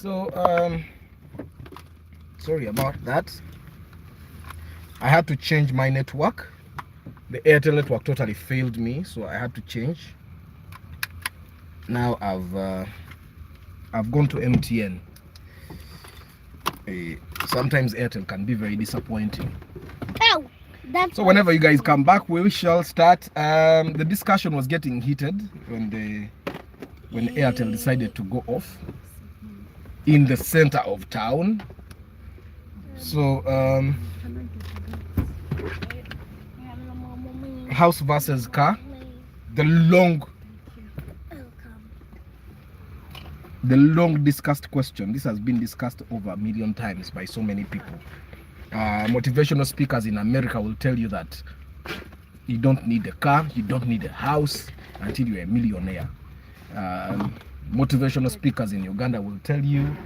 So sorry about that. I had to change my network. The Airtel network totally failed me, so I had to change. Now I've gone to MTN. Sometimes Airtel can be very disappointing. Oh, so whenever you guys come back, we shall start. The discussion was getting heated when Airtel decided to go off in the center of town. So house versus car, the long discussed question. This has been discussed over a million times by so many people. Motivational speakers in America will tell you that you don't need a car, you don't need a house until you're a millionaire. Motivational speakers in Uganda will tell you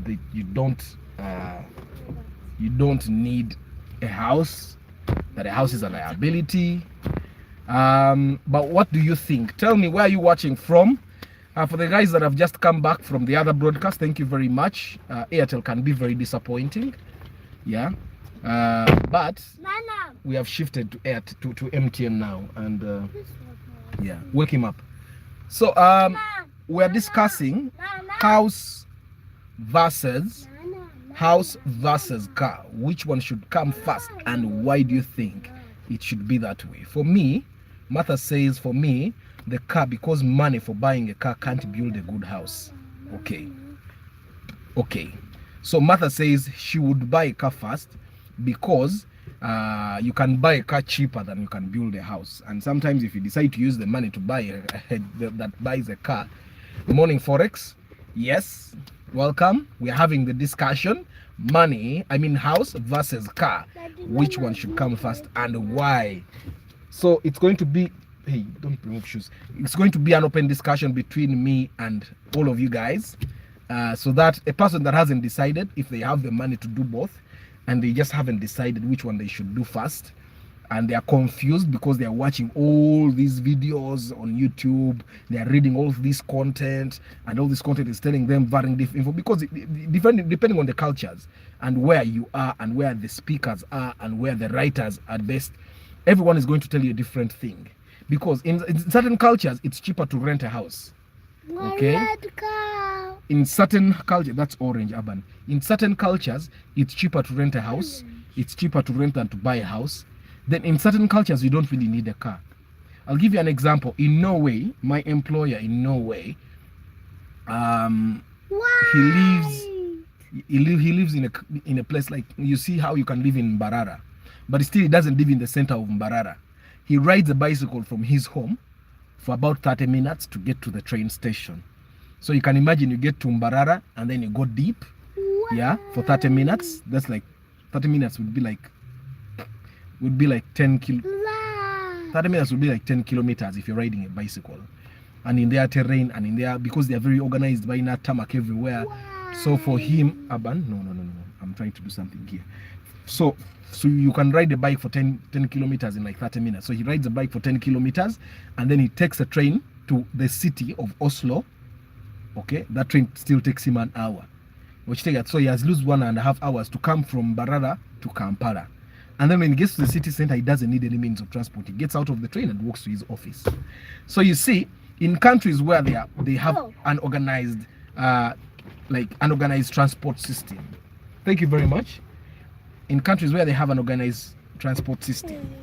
that you don't need a house, that a house is a liability. But what do you think? Tell me, where are you watching from? For the guys that have just come back from the other broadcast, thank you very much. Airtel can be very disappointing, yeah, but we have shifted to MTN now, and yeah, wake him up. So we're discussing house versus car. Which one should come first, and why do you think it should be that way? For me, Martha says, for me, the car, because money for buying a car can't build a good house. Okay. So Martha says she would buy a car first because you can buy a car cheaper than you can build a house. And sometimes if you decide to use the money to buy that buys a car. Good morning, Forex. Yes, welcome. We're having the discussion. House versus car. Which one should come first and why? So it's going to be, hey, don't remove shoes. It's going to be an open discussion between me and all of you guys. So that a person that hasn't decided if they have the money to do both, and they just haven't decided which one they should do first, and they are confused because they are watching all these videos on YouTube, they are reading all this content, and all this content is telling them varying different info, because depending on the cultures and where you are and where the speakers are and where the writers are based, everyone is going to tell you a different thing. Because in certain cultures, it's cheaper to rent a house. Okay? In certain cultures, that's orange, Urban. In certain cultures, it's cheaper to rent a house. It's cheaper to rent than to buy a house. Then in certain cultures, you don't really need a car. I'll give you an example. In Norway, my employer in Norway, he lives in a place like, you see how you can live in Mbarara, but still he doesn't live in the center of Mbarara. He rides a bicycle from his home for about 30 minutes to get to the train station. So you can imagine you get to Mbarara and then you go deep, yeah, for 30 minutes. That's like 30 minutes would be like 10 30 minutes would be like 10 kilometers if you're riding a bicycle. And in their terrain and in their, because they are very organized, by not tarmac everywhere. So for him, Aban, no, I'm trying to do something here. So you can ride a bike for 10 kilometers in like 30 minutes. So he rides a bike for 10 kilometers and then he takes a train to the city of Oslo. Okay, that train still takes him an hour. So he has lose 1.5 hours to come from Barara to Kampala. And then when he gets to the city center, he doesn't need any means of transport. He gets out of the train and walks to his office. So you see, in countries where they have an organized transport system. Thank you very much. In countries where they have an organized transport system,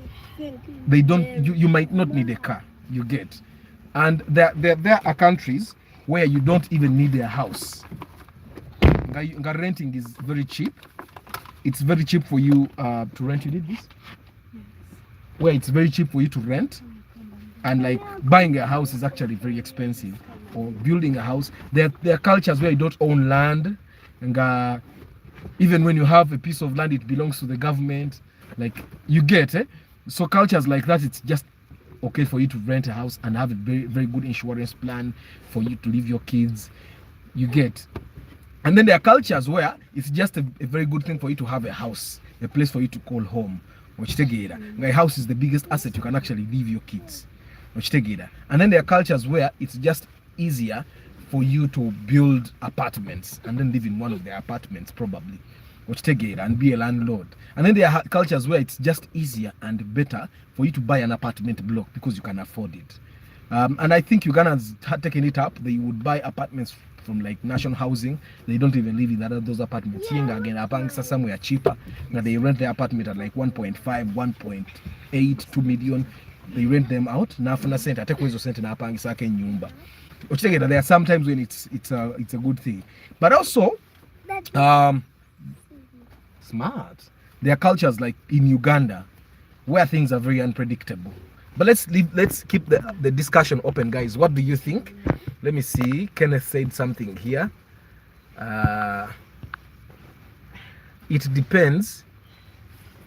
they don't. You might not need a car. You get, and there are countries where you don't even need a house. Renting is very cheap. It's very cheap for you to rent. You did this? Where it's very cheap for you to rent, and like buying a house is actually very expensive, or building a house. There are cultures where you don't own land, and even when you have a piece of land, it belongs to the government. Like, you get it. So cultures like that, it's just okay for you to rent a house and have a very, very good insurance plan for you to leave your kids. You get. And then there are cultures where it's just a very good thing for you to have a house, a place for you to call home. A house is the biggest asset you can actually leave your kids. And then there are cultures where it's just easier for you to build apartments and then live in one of the apartments probably, which take it and be a landlord. And then there are cultures where it's just easier and better for you to buy an apartment block because you can afford it. And I think Ugandans had taken it up. They would buy apartments from like national housing. They don't even live in those apartments. Here again, somewhere cheaper. Now they rent the apartment at like 1.5, 1.8, 2 million. They rent them out. Now for the center, take away the center na apangisa ke nyumba. There are sometimes when it's a good thing, but also smart. There are cultures like in Uganda where things are very unpredictable. But let's keep the discussion open, guys. What do you think? Let me see. Kenneth said something here. It depends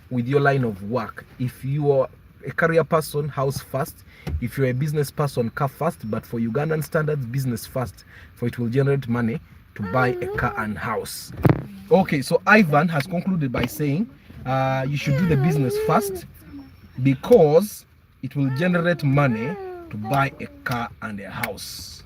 with your line of work. If you are a career person, house first. If you're a business person, car first. But for Ugandan standards, business first, for it will generate money to buy a car and house. Okay, so Ivan has concluded by saying you should do the business first because it will generate money to buy a car and a house.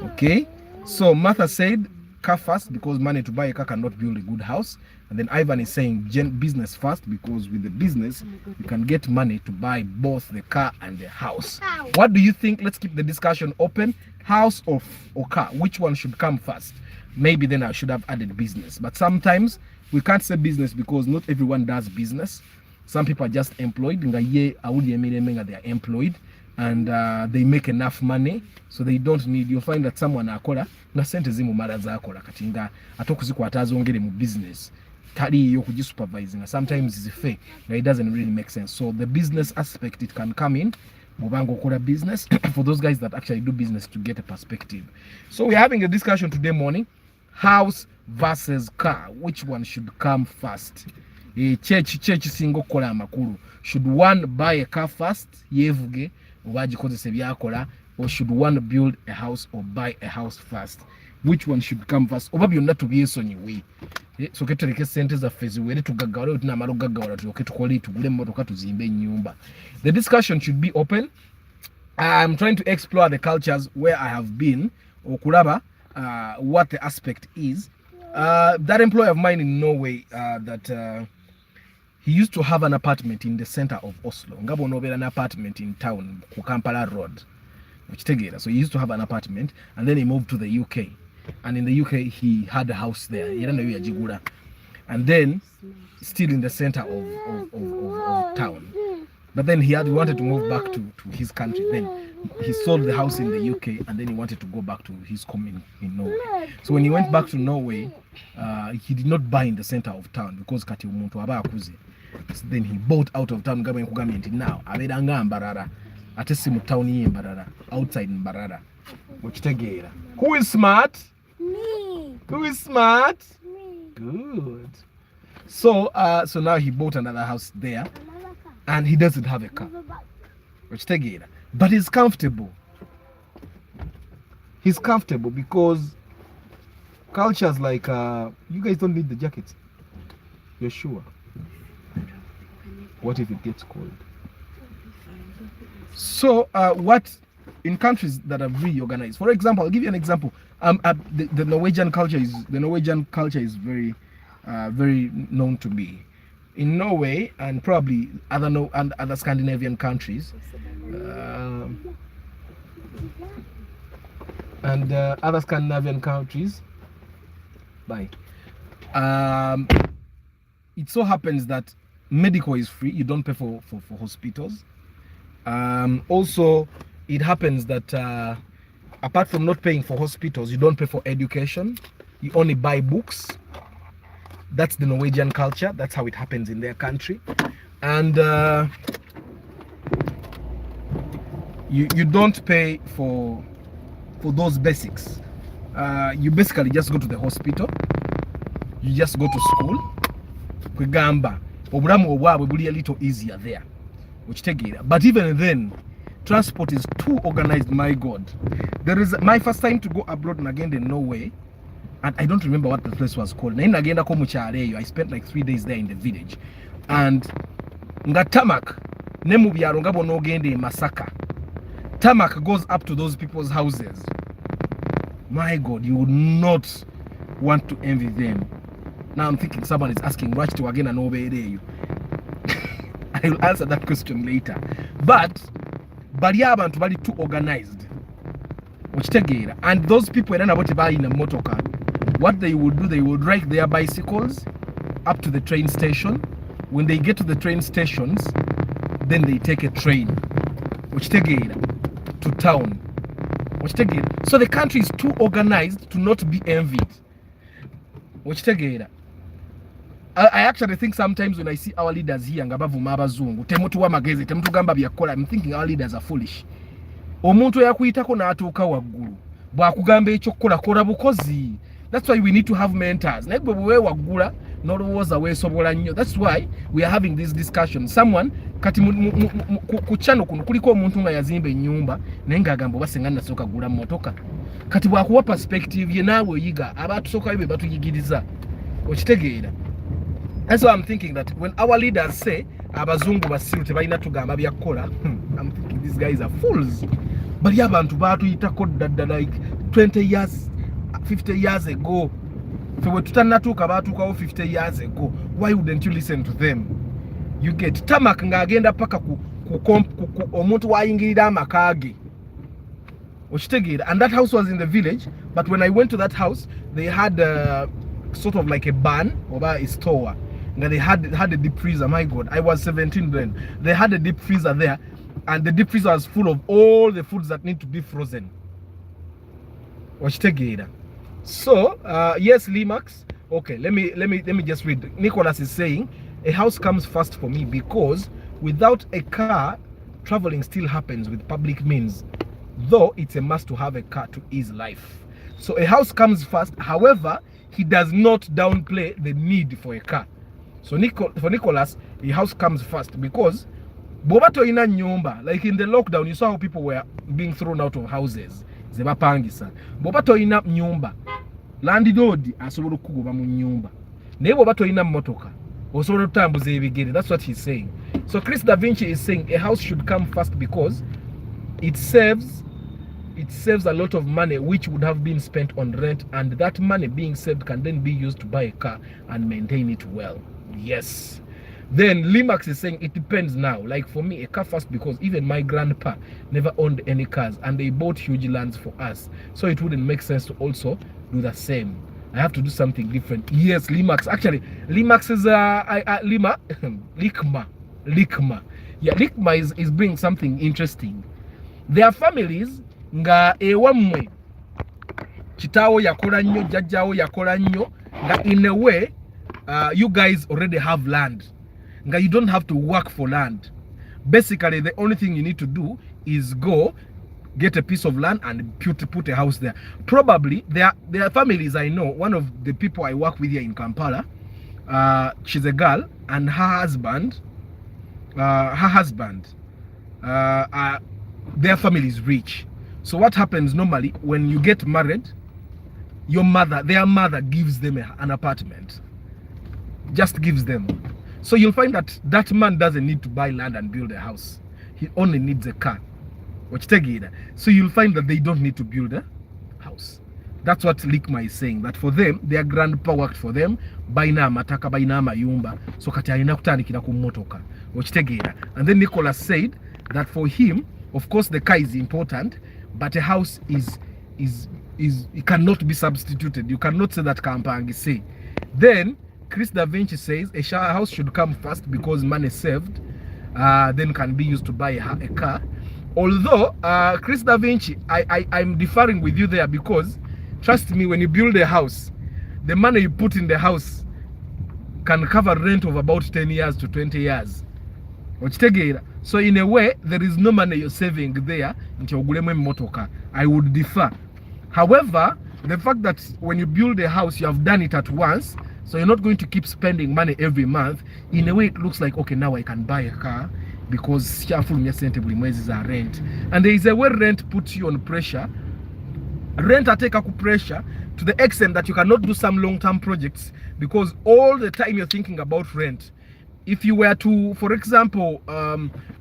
Okay, so Martha said car first because money to buy a car cannot build a good house. And then Ivan is saying business first because with the business you can get money to buy both the car and the house. What do you think? Let's keep the discussion open. House or car, which one should come first? Maybe then I should have added business, but sometimes we can't say business because not everyone does business. Some people are just employed. They are employed and they make enough money, so they don't need. You'll find that someone akola na sente zimu mara zakola katinga atokuzikwa azongere mu business tali yo kujisupervising. Sometimes it's fair, but it doesn't really make sense. So the business aspect, it can come in mubango kola business for those guys that actually do business to get a perspective. So we're having a discussion today morning, house versus car, which one should come first? Church singo kola amakuru. Should one buy a car first yevuge obagikozesa byakola, or should one build a house or buy a house first? Which one should come first? Oba byonna tubyesonyiwe. So ketereke sente za fezi were tugagawala tunamalo gagawala tuloke tukole tugule motoka tuzimbe nyumba. The discussion should be open. I'm trying to explore the cultures where I have been okulaba what the aspect is. That employee of mine in Norway, he used to have an apartment in the center of Oslo. Ngabo nobera an apartment in town, ku Kampala Road. So he used to have an apartment and then he moved to the UK. And in the UK he had a house there. And then still in the center of town. But then he wanted to move back to his country. Then he sold the house in the UK and then he wanted to go back to his home in Norway. So when he went back to Norway, he did not buy in the center of town because kati umuntu aba akuze. So then he bought out of town. Now abedanga mbarara atesi mu town ye mbarara, outside mbarara. Who is smart? Me. Who is smart? Me. Good. So now he bought another house there and he doesn't have a car. But he's comfortable. He's comfortable because cultures like you guys don't need the jackets. You're sure? What if it gets cold? So what in countries that are really organized, for example, I'll give you an example. The Norwegian culture is very very known to me. In Norway and probably other Scandinavian countries, it so happens that medical is free. You don't pay for hospitals. Also, it happens that apart from not paying for hospitals, you don't pay for education. You only buy books. That's the Norwegian culture. That's how it happens in their country. And you don't pay for those basics. You basically just go to the hospital. You just go to school. Kwegamba obulamu obwabwe buli a little easier there. But even then, transport is too organized. My God, there is my first time to go abroad and again in Norway. And I don't remember what the place was called. I spent like 3 days there in the village. And Tamak, Masaka. Tamak goes up to those people's houses. My God, you would not want to envy them. Now I'm thinking someone is asking, watch to again and obey you. I will answer that question later. But bali abantu bali too organized. And those people in a motor car, what they would do, they would ride their bicycles up to the train station. When they get to the train stations, then they take a train to town. So the country is too organized to not be envied. I actually think sometimes when I see our leaders here, I'm thinking our leaders are foolish. Omuntu yakuyitako n'atuuka waggulu bwakugamba ekyokukola kola bukozi. That's why we need to have mentors. Naye bwe waggula n'olowooza weesobola nnyo. That's why we are having this discussion. Someone kati ku channel kuno kuliko omuntu nga yazimba ennyumba naye ng'agamba oba singa nasooka gula mmotoka. Kati bwakuwa perspective ye naawe oyiga abaatusookayo be batuyigiriza. Okitegeera. That's why I'm thinking that when our leaders say abazungu basiru tebalina tugamba byakukola, I'm thinking these guys are fools. Bali abantu baatuyitako ddadda like 20 years, 50 years ago. Fewe tutanatuuka baatuukawo 50 years ago. Why wouldn't you listen to them? You get tamak ng'agenda paka ku omuntu wayingirira amakaage. Okitegeera. And that house was in the village, but when I went to that house, they had sort of like a barn or a store. And they had a deep freezer. My God, I was 17 then. They had a deep freezer there, and the deep freezer was full of all the foods that need to be frozen. So yes, Limax. Okay, let me just read. Nicholas is saying a house comes first for me because without a car, traveling still happens with public means, though it's a must to have a car to ease life. So a house comes first. However, he does not downplay the need for a car. So for Nicholas, a house comes first because bobato ina nyumba, like in the lockdown, you saw how people were being thrown out of houses. Zebapangisa. Bobato ina nyumba, landlord asobola kugoba mu nyumba. Naye bobato ina motoka, osobola tambuza ebigere. That's what he's saying. So Chris Da Vinci is saying a house should come first because it saves a lot of money which would have been spent on rent, and that money being saved can then be used to buy a car and maintain it well. Yes. Then Limax is saying it depends now. Like for me, a car first because even my grandpa never owned any cars and they bought huge lands for us. So it wouldn't make sense to also do the same. I have to do something different. Yes, Limax. Actually, Limax is Likma. Yeah, Likma is bringing something interesting. There are families nga ewamwe chitawo yakola nnyo, jajjawo yakola nnyo, nga in a way you guys already have land. Nga you don't have to work for land. Basically, the only thing you need to do is go get a piece of land and put a house there. Probably there are families I know. One of the people I work with here in Kampala, she's a girl, and her husband, their family is rich. So what happens normally when you get married, their mother gives them an apartment. Just gives them. So you'll find that man doesn't need to buy land and build a house. He only needs a car. So you'll find that they don't need to build a house. That's what Likma is saying, that for them, their grandpa worked for them, baina mataka, baina mayumba, so kati alina kutandikira ku motoka. And then Nicholas said that for him, of course the car is important, but a house it cannot be substituted. You cannot say that Kampangi say. Then Chris Da Vinci says a house should come first because money saved then can be used to buy a car. Although Chris Da Vinci, I'm differing with you there, because trust me, when you build a house, the money you put in the house can cover rent of about 10 years to 20 years. So in a way, there is no money you're saving there. I would differ. However, the fact that when you build a house, you have done it at once, so you're not going to keep spending money every month. In a way, it looks like, okay, now I can buy a car because rent. And there is a way rent puts you on pressure. Rent take pressure to the extent that you cannot do some long-term projects because all the time you're thinking about rent. if you were to, for example,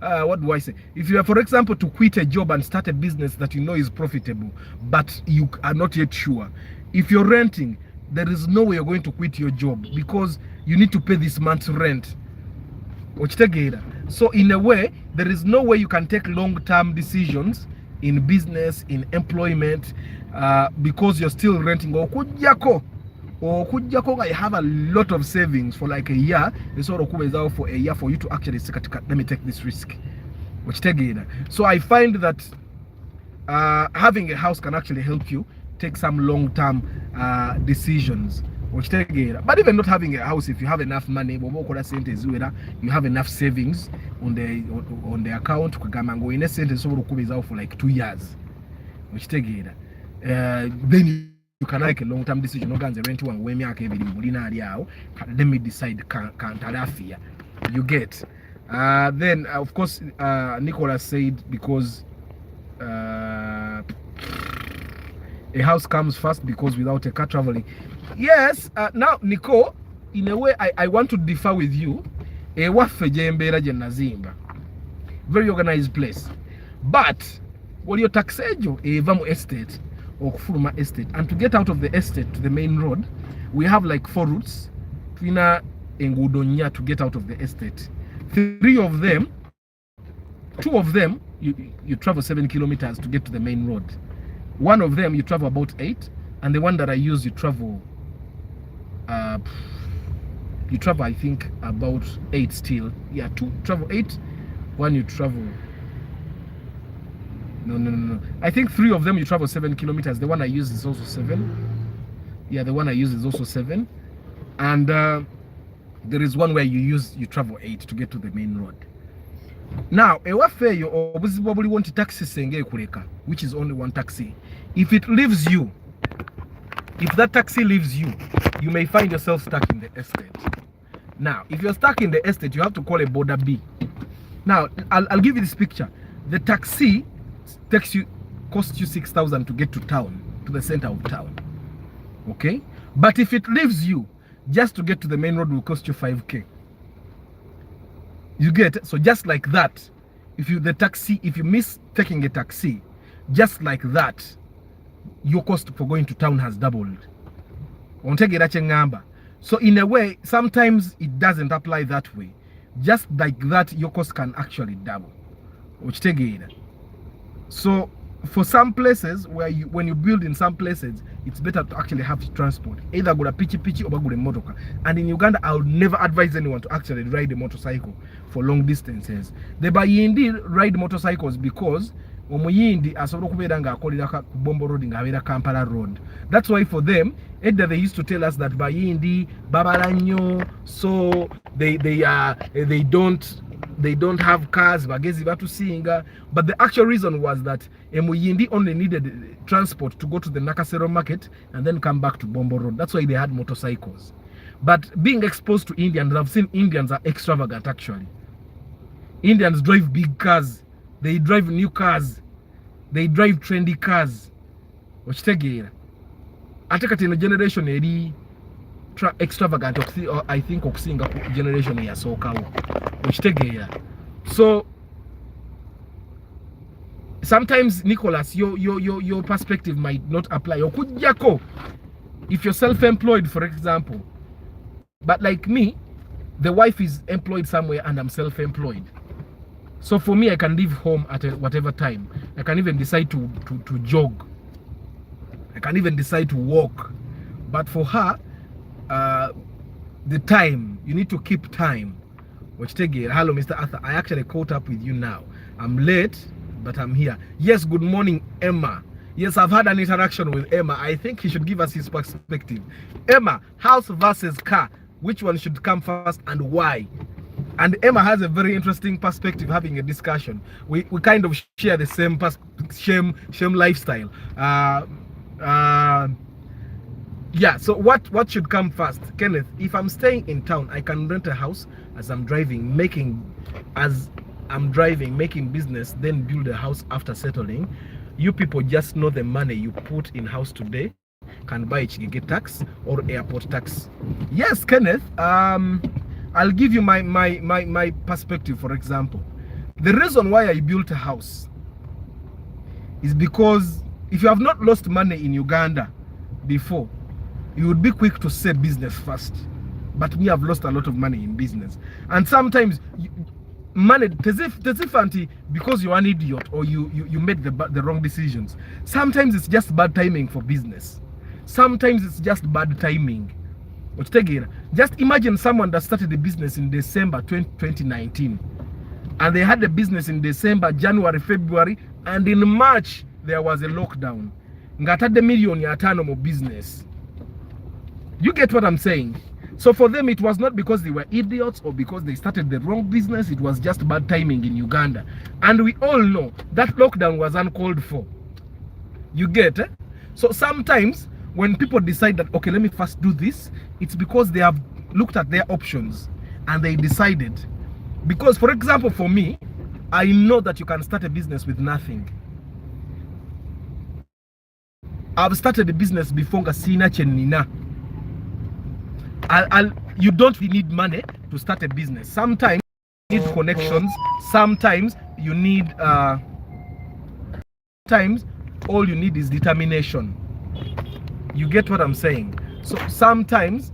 what do I say? If you are, for example, to quit a job and start a business that you know is profitable, but you are not yet sure, if you're renting, there is no way you're going to quit your job because you need to pay this month's rent. So in a way, there is no way you can take long-term decisions in business, in employment, because you're still renting. Or I have a lot of savings for like a year. It's sort of for a year for you to actually say, let me take this risk. So I find that having a house can actually help you take some long-term decisions. But even not having a house, if you have enough money, you have enough savings on the account, in a sentence for like 2 years. Then you can make a long-term decision. Let me decide. You get. Then of course, Nicholas said because a house comes first because without a car traveling. Yes, now Nico, in a way I want to differ with you. Very organized place. But what your taxejo a estate or Kufuruma estate, and to get out of the estate to the main road, we have like 4 routes. Twina Engudonya to get out of the estate. 3 of them, 2 of them you travel 7 kilometers to get to the main road. 1 of them you travel about 8, and the one that I use you travel I think about 8 still. Yeah, 2 travel 8, 1 you travel no. I think 3 of them you travel 7 kilometers. The one I use is also 7. Yeah, the one I use is also 7. And there is one where you travel 8 to get to the main road. Now, you probably want a taxi, which is only 1 taxi. If it leaves you, if that taxi leaves you, you may find yourself stuck in the estate. Now, if you're stuck in the estate, you have to call a border B. Now, I'll give you this picture. The taxi costs you 6,000 to get to town, to the center of town. Okay? But if it leaves you, just to get to the main road will cost you 5K. You get? So just like that, if you miss taking a taxi, just like that, your cost for going to town has doubled. So in a way, sometimes it doesn't apply that way. Just like that, your cost can actually double. So for some places where when you build in some places, it's better to actually have transport, either go to pichi or go to motoka. And in Uganda, I would never advise anyone to actually ride a motorcycle for long distances. They indeed ride motorcycles because omuyindi asobola okubeera nga akolera ku Bombo Road nga abeera Kampala Road. That's why for them, either they used to tell us that bayindi babala nnyo, so they don't have cars, bagezi batusinga. But the actual reason was that Muyindi only needed transport to go to the Nakasero market and then come back to Bombo Road. That's why they had motorcycles. But being exposed to Indians, I've seen Indians are extravagant actually. Indians drive big cars. They drive new cars. They drive trendy cars. Ochitegera. Atekati no generation eri extravagant I think okusinga generation eyasookawo. Ochitegera. So sometimes Nicholas, your perspective might not apply. Okujjako if you're self-employed, for example. But like me, the wife is employed somewhere and I'm self-employed. So for me, I can leave home at whatever time. I can even decide to jog. I can even decide to walk. But for her, the time, you need to keep time. Hello, Mr. Arthur. I actually caught up with you now. I'm late, but I'm here. Yes, good morning, Emma. Yes, I've had an interaction with Emma. I think he should give us his perspective. Emma, house versus car. Which one should come first and why? And Emma has a very interesting perspective, having a discussion. We kind of share the same same lifestyle. Yeah, so what should come first? Kenneth, if I'm staying in town, I can rent a house as I'm driving, making business, then build a house after settling. You people just know the money you put in house today can buy Chigige tax or airport tax. Yes, Kenneth, I'll give you my perspective. For example, the reason why I built a house is because if you have not lost money in Uganda before, you would be quick to say business first. But we have lost a lot of money in business, and sometimes money because you're an idiot or you made the wrong decisions. Sometimes it's just bad timing for business. Sometimes it's just bad timing. Just imagine someone that started a business in December 2019, and they had the business in December, January, February, and in March there was a lockdown. Ngatade million ya tano mo business. You get what I'm saying? So for them, it was not because they were idiots or because they started the wrong business. It was just bad timing in Uganda. And we all know that lockdown was uncalled for. You get it? So sometimes when people decide that, okay, let me first do this, it's because they have looked at their options and they decided. Because, for example, for me, I know that you can start a business with nothing. I've started a business before Ngasina Chenina. You don't need money to start a business. Sometimes you need connections. Sometimes you need sometimes all you need is determination. You get what I'm saying? So sometimes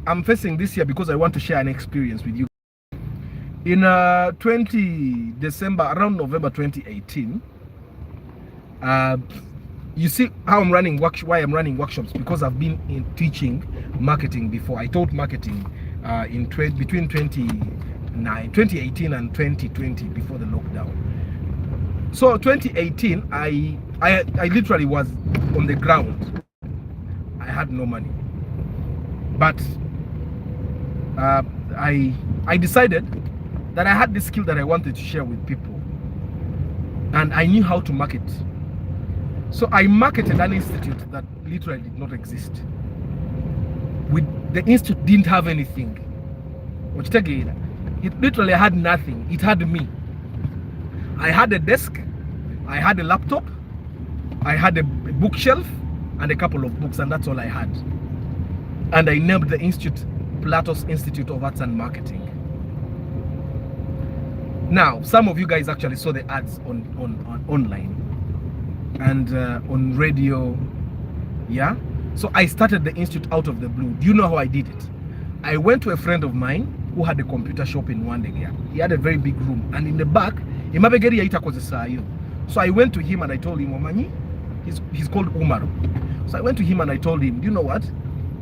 I'm facing this year because I want to share an experience with you. In 20 December, around November 2018, you see how I'm running why I'm running workshops, because I've been in teaching marketing before. I taught marketing between 2018 and 2020 before the lockdown. So 2018, I literally was on the ground. I had no money, but I decided that I had this skill that I wanted to share with people, and I knew how to market. So I marketed an institute that literally did not exist. The institute didn't have anything. It literally had nothing. It had me. I had a desk, I had a laptop, I had a bookshelf and a couple of books, and that's all I had. And I named the institute Plato's Institute of Arts and Marketing. Now, some of you guys actually saw the ads on online and on radio. Yeah, so I started the institute out of the blue. Do you know how I did it? I went to a friend of mine who had a computer shop in Wandegea. He had a very big room, and in the back, so I went to him and I told him, Omanyi, he's called Umaru. So I went to him and I told him, you know what,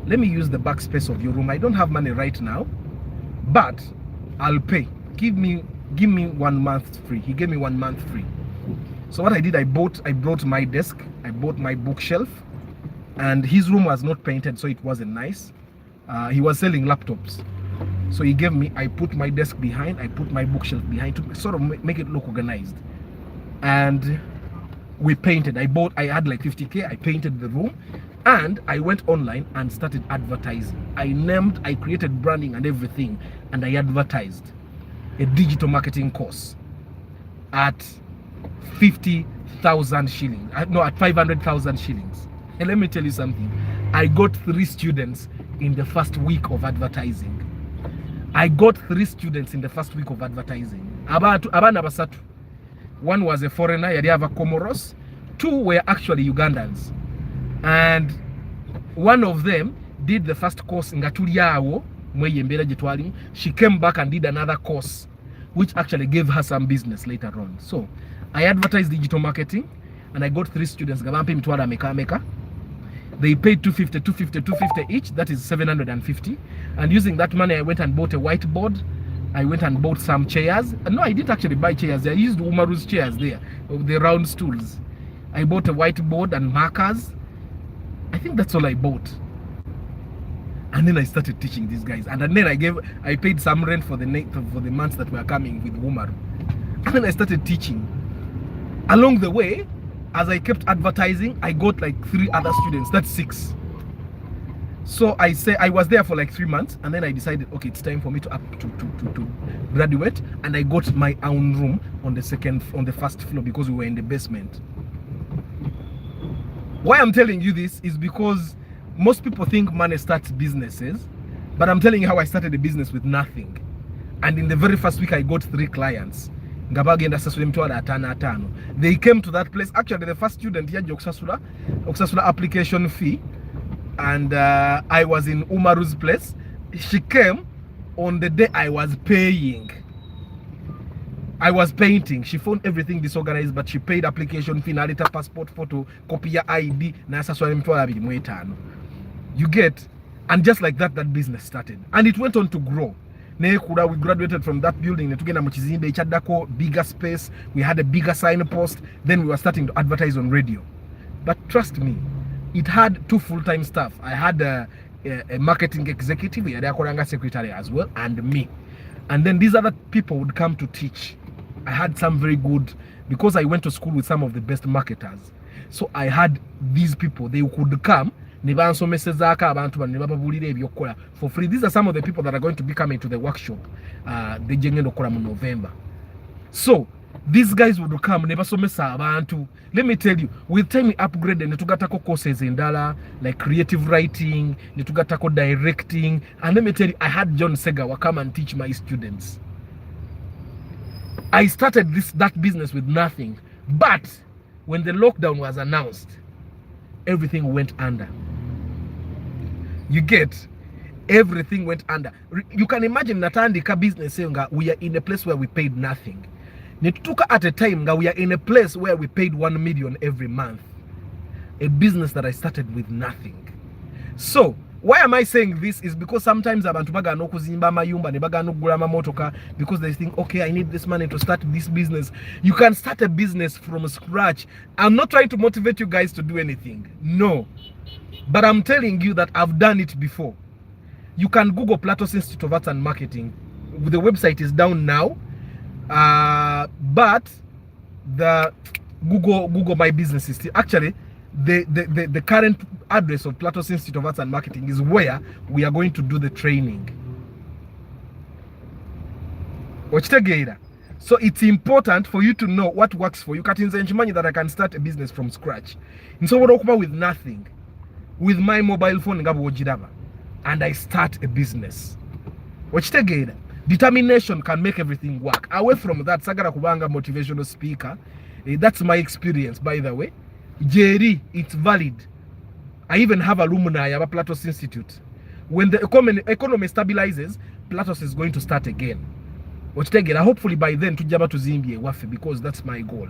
let me use the back space of your room. I don't have money right now, but I'll pay. Give me 1 month free. He gave me 1 month free. So what I did, I brought my desk, I bought my bookshelf, and his room was not painted, so it wasn't nice. He was selling laptops, so he gave me, I put my desk behind, I put my bookshelf behind to sort of make it look organized. And we painted. I had like 50K. I painted the room, and I went online and started advertising. I created branding and everything, and I advertised a digital marketing course at 50,000 shillings. No, at 500,000 shillings. And let me tell you something. I got 3 students in the first week of advertising. I got 3 students in the first week of advertising. Abana basatu. 1 was a foreigner, Yadiava Comoros. 2 were actually Ugandans. And 1 of them did the first course in Gatuliao. She came back and did another course, which actually gave her some business later on. So I advertised digital marketing, and I got 3 students. They paid 250 each. That is 750. And using that money, I went and bought a whiteboard. I went and bought some chairs. No, I didn't actually buy chairs. I used Umaru's chairs there, the round stools. I bought a whiteboard and markers. I think that's all I bought. And then I started teaching these guys. And then I paid some rent for the months that were coming with Umaru. And then I started teaching. Along the way, as I kept advertising, I got like 3 other students. That's 6. So I was there for like 3 months, and then I decided, okay, it's time for me to graduate. And I got my own room on the 1st floor, because we were in the basement. Why I'm telling you this is because most people think money starts businesses. But I'm telling you how I started a business with nothing. And in the very first week, I got 3 clients. They came to that place. Actually, the first student here, Oksasula application fee. And I was in Umaru's place. She came on the day I was paying. I was painting. She found everything disorganized, but she paid application fee, naleta passport photo, copy your ID, you get, and just like that, that business started. And it went on to grow. We graduated from that building, bigger space, we had a bigger signpost, then we were starting to advertise on radio. But trust me, it had 2 full-time staff. I had a marketing executive, we had a secretary as well, and me. And then these other people would come to teach. I had some very good, because I went to school with some of the best marketers. So I had these people, they could come, for free. These are some of the people that are going to be coming to the workshop, November. So these guys would come, let me tell you, with time we upgraded, netugatako courses in Dala, like creative writing, netugatako directing, and let me tell you, I had John Segawa come and teach my students. I started that business with nothing, but when the lockdown was announced, everything went under. You get, everything went under. You can imagine Natandika business saying we are in a place where we paid nothing. Nituka at a time we are in a place where we paid 1 million every month. A business that I started with nothing. So why am I saying this is because sometimes abantu bagano kuzimba mayumba ne bagano kugula mamotoka because they think, okay, I need this money to start this business. You can start a business from scratch. I'm not trying to motivate you guys to do anything. No. But I'm telling you that I've done it before. You can Google Plato's Institute of Arts and Marketing. The website is down now. But the Google My Business is still actually the current address of Plato's Institute of Arts and Marketing is where we are going to do the training. So it's important for you to know what works for you. That I can start a business from scratch. And so what with nothing, with my mobile phone, and I start a business. Determination can make everything work. Away from that, Sagara Kubanga motivational speaker. That's my experience, by the way. Jerry, it's valid. I even have alumni of Plato's Institute. When the economy stabilizes, Plato's is going to start again. Hopefully by then, tujaba tuzimbie wafe, because that's my goal.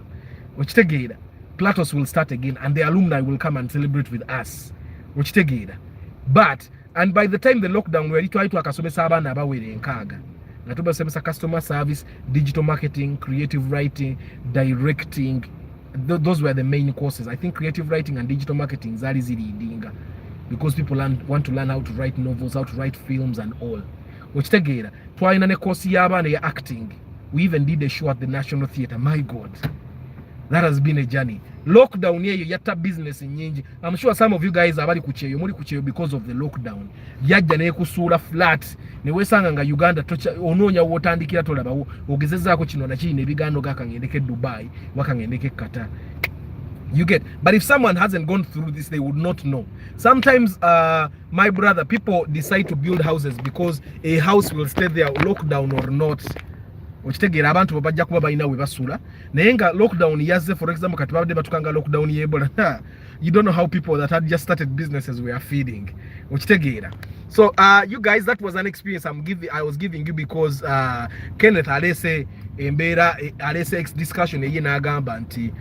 Plato's will start again, and the alumni will come and celebrate with us. But, and by the time the lockdown, we're trying to akasome saba na bawele nkaga. Natuba semesa customer service, digital marketing, creative writing, directing. Those were the main courses. I think creative writing and digital marketing is dinga, because people want to learn how to write novels, how to write films and all. Which together, twainane course yaba na acting. We even did a show at the National Theatre. My God, that has been a journey. Lockdown here, yata business in Nyinji. I'm sure some of you guys are kucheyo because of the lockdown. Yajja ne kusula flat. Ne wesanga nga Uganda tocha ononya wotandikira tolaba ogezeza ko kino na kiri ne bigano gakangendeke Dubai, wakangendeke Qatar. You get, but if someone hasn't gone through this, they would not know. Sometimes, my brother, people decide to build houses because a house will stay there, lockdown or not. Ochitegera abantu babajja kuba balina we basula naye nga lockdown yazze, for example kati babadde batukanga lockdown y'Ebola. You don't know how people that had just started businesses were feeding. Ochitegera. So you guys, that was an experience I was giving you because Kenneth alese embeera alese discussion eye n'agamba nti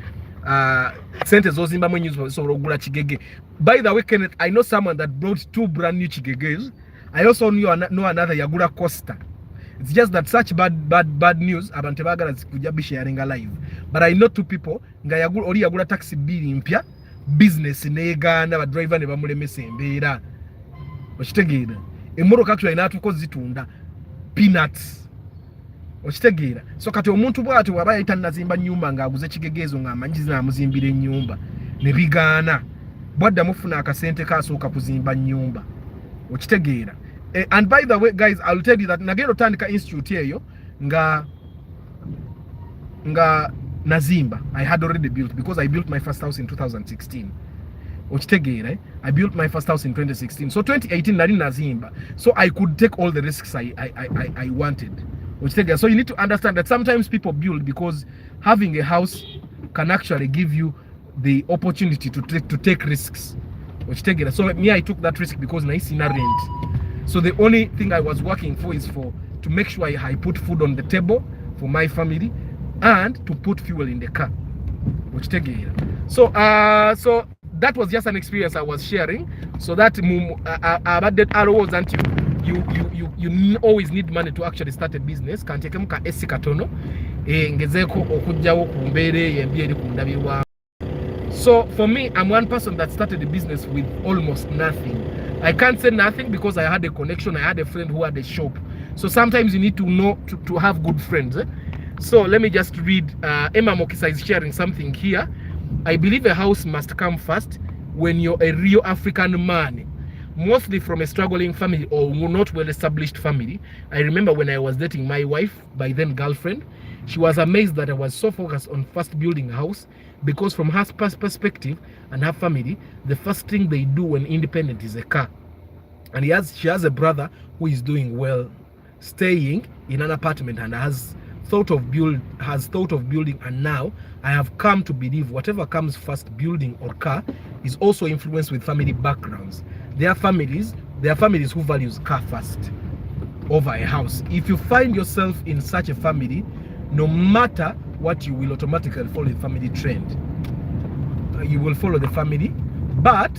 sente zozimba mu news so ogula kigege. By the way, Kenneth, I know someone that brought 2 brand new chigeges. I also know another yagula Costa. It's just that such bad news abantu bagala zikuja be sharing live. But I know 2 people nga yagula taxi bill mpya business negana ba driver ne bamulemesa embeera. Okitegera emmotoka actually inatuko zitunda peanuts. Okitegera so kati omuntu bwati waba yayita nazimba nyumba nga aguze kigegezo nga amanyizi na muzimbire nyumba ne bigana bwadda mufuna akasente kasooka kuzimba nyumba. Okitegera. And by the way, guys, I'll tell you that Nagero Tandika Institute here, nga Nazimba, I had already built, because I built my first house in 2016. Right? I built my first house in 2016. So 2018 nari nazimba. So I could take all the risks I wanted. So you need to understand that sometimes people build because having a house can actually give you the opportunity to take risks. So me, I took that risk because I see rent. So the only thing I was working for is to make sure I put food on the table for my family and to put fuel in the car. So so that was just an experience I was sharing. So that you always need money to actually start a business. Can take esi katono ngezeko okujjawo ku mbeere yembi eri ku ndabirwa. So for me, I'm one person that started a business with almost nothing. I can't say nothing because I had a connection. I had a friend who had a shop. So sometimes you need to know to have good friends. So let me just read. Emma Mokisa is sharing something here. I believe a house must come first when you're a real African man, mostly from a struggling family or not well-established family. I remember when I was dating my wife, by then girlfriend, she was amazed that I was so focused on first building a house because from her perspective and her family, the first thing they do when independent is a car. And she has a brother who is doing well, staying in an apartment and has thought of building, and now I have come to believe whatever comes first, building or car, is also influenced with family backgrounds. There are families who values car first over a house. If you find yourself in such a family, no matter what, you will automatically follow the family trend. You will follow the family, but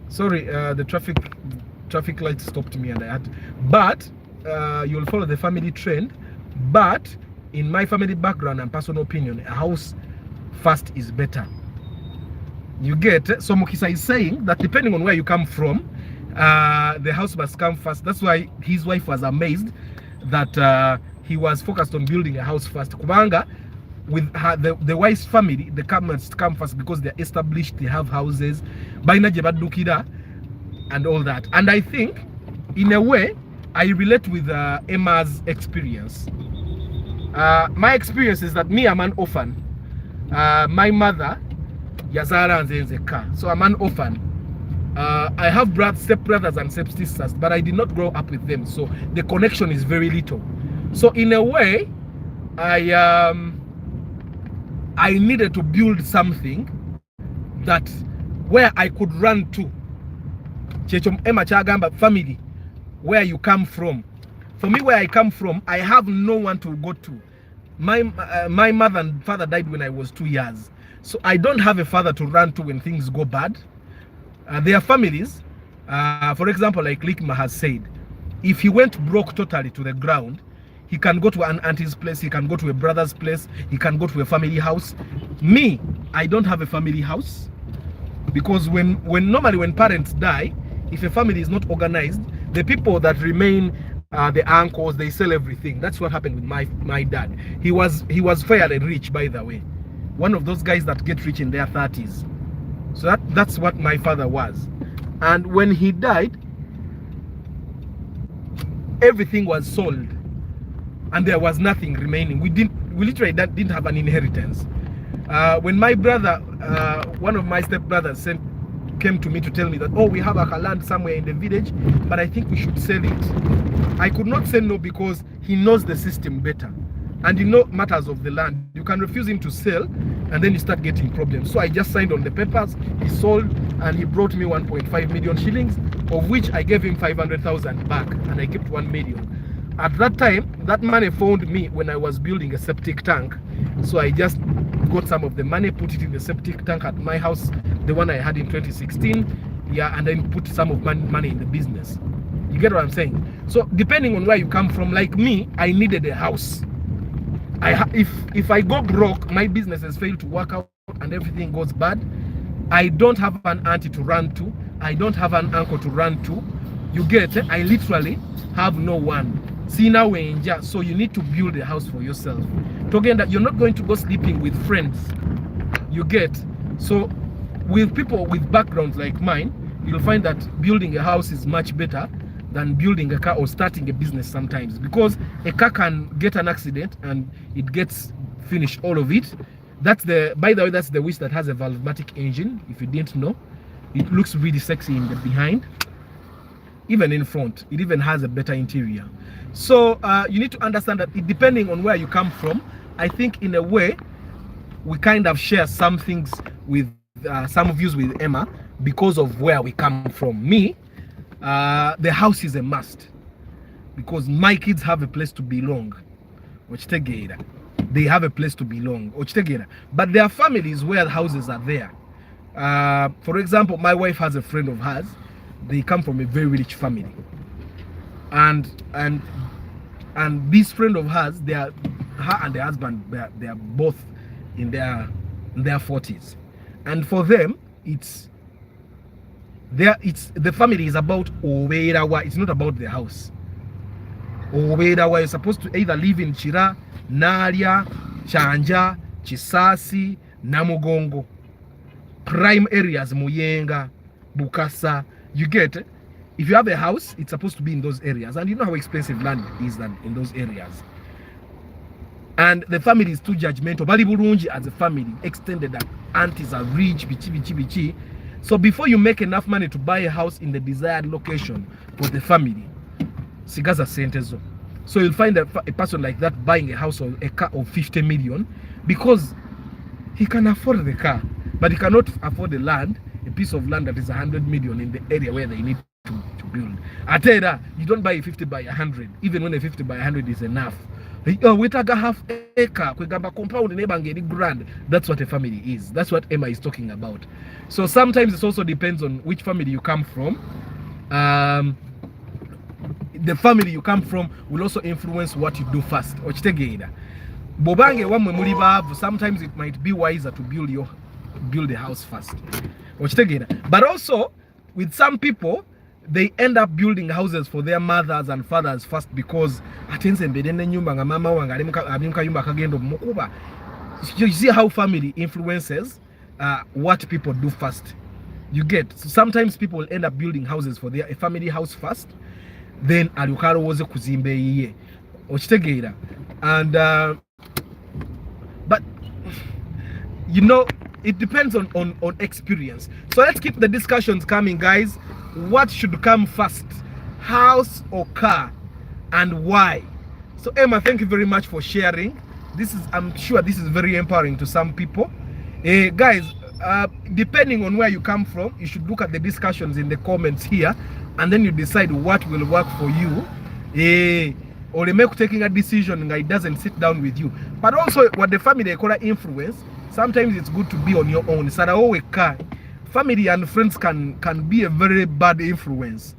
sorry, the traffic light stopped me and I had to, but you'll follow the family trend. But in my family background and personal opinion, a house first is better. You get? So Mukisa is saying that depending on where you come from, the house must come first. That's why his wife was amazed that he was focused on building a house first. Kubanga, with her, the wife's family, the car must come first because they're established, they have houses, and all that. And I think, in a way, I relate with Emma's experience. My experience is that me, I'm an orphan. My mother, Yazara and Zenzeka. So I'm an orphan. I have step-brothers and step-sisters, but I did not grow up with them. So the connection is very little. So in a way, I needed to build something that where I could run to. Emma Chagamba family, where you come from. For me, where I come from, I have no one to go to. My mother and father died when I was 2 years. So I don't have a father to run to when things go bad. There are families, for example, like Likma has said, if he went broke totally to the ground, he can go to an auntie's place, he can go to a brother's place, he can go to a family house. Me, I don't have a family house because normally when parents die, if a family is not organized, the people that remain, the uncles, they sell everything. That's what happened with my dad. He was fairly rich, by the way. One of those guys that get rich in their 30s. So that's what my father was. And when he died, everything was sold. And there was nothing remaining. We literally didn't have an inheritance. When my brother, one of my stepbrothers came to me to tell me that, oh, we have a land somewhere in the village, but I think we should sell it. I could not say no because he knows the system better. And you know matters of the land. You can refuse him to sell and then you start getting problems. So I just signed on the papers, he sold, and he brought me 1.5 million shillings, of which I gave him 500,000 back, and I kept 1 million. At that time, that money found me when I was building a septic tank. So I just got some of the money, put it in the septic tank at my house, the one I had in 2016, yeah, and then put some of money in the business. You get what I'm saying? So depending on where you come from, like me, I needed a house. If I go broke, my businesses fail to work out and everything goes bad, I don't have an auntie to run to, I don't have an uncle to run to. You get it? I literally have no one. See now we're in jail, so you need to build a house for yourself. Again, that you're not going to go sleeping with friends. You get? So with people with backgrounds like mine, you'll find that building a house is much better than building a car or starting a business sometimes, because a car can get an accident and it gets finished, all of it. That's the, by the way, that's the Wish that has a Valvematic engine. If you didn't know, it looks really sexy in the behind, even in front. It even has a better interior. So you need to understand that it, depending on where you come from, I think in a way we kind of share some things with some views with Emma because of where we come from. Me, the house is a must because my kids have a place to belong. They have a place to belong. But there are families where the houses are there. For example, my wife has a friend of hers. They come from a very rich family, and this friend of hers, they are, her and the husband, they are both in their 40s, and for them it's the family is about Owerawa. It's not about the house. Owerawa is supposed to either live in Chira, Naria, Chanja, Chisasi, Namugongo, prime areas, Muyenga, Bukasa. You get it? If you have a house, it's supposed to be in those areas, and you know how expensive land is than in those areas. And the family is too judgmental. Bali Burunji as a family, extended that aunties are rich, bichi. So before you make enough money to buy a house in the desired location for the family, Sigaza Sentezo. So you'll find a person like that buying a house or a car of 50 million because he can afford the car, but he cannot afford the land, a piece of land that is 100 million in the area where they need to build. I tell you that, you don't buy a 50 by 100, even when a 50 by 100 is enough. We take a half acre, we got a compound in a grand. That's what a family is. That's what Emma is talking about. So sometimes it also depends on which family you come from. The family you come from will also influence what you do first. Sometimes it might be wiser to build a house first. But also with some people, they end up building houses for their mothers and fathers first because you see how family influences what people do first. You get, so sometimes people end up building houses for their family house first, then alukaro was kuzimbe iye ochitegeera. And but you know, it depends on experience. So let's keep the discussions coming, guys. What should come first, house or car, and why? So Emma, thank you very much for sharing. This is, I'm sure this is very empowering to some people. Guys, depending on where you come from, you should look at the discussions in the comments here, and then you decide what will work for you. Or make taking a decision and it doesn't sit down with you. But also what the family they call influence, sometimes it's good to be on your own. Family and friends can be a very bad influence.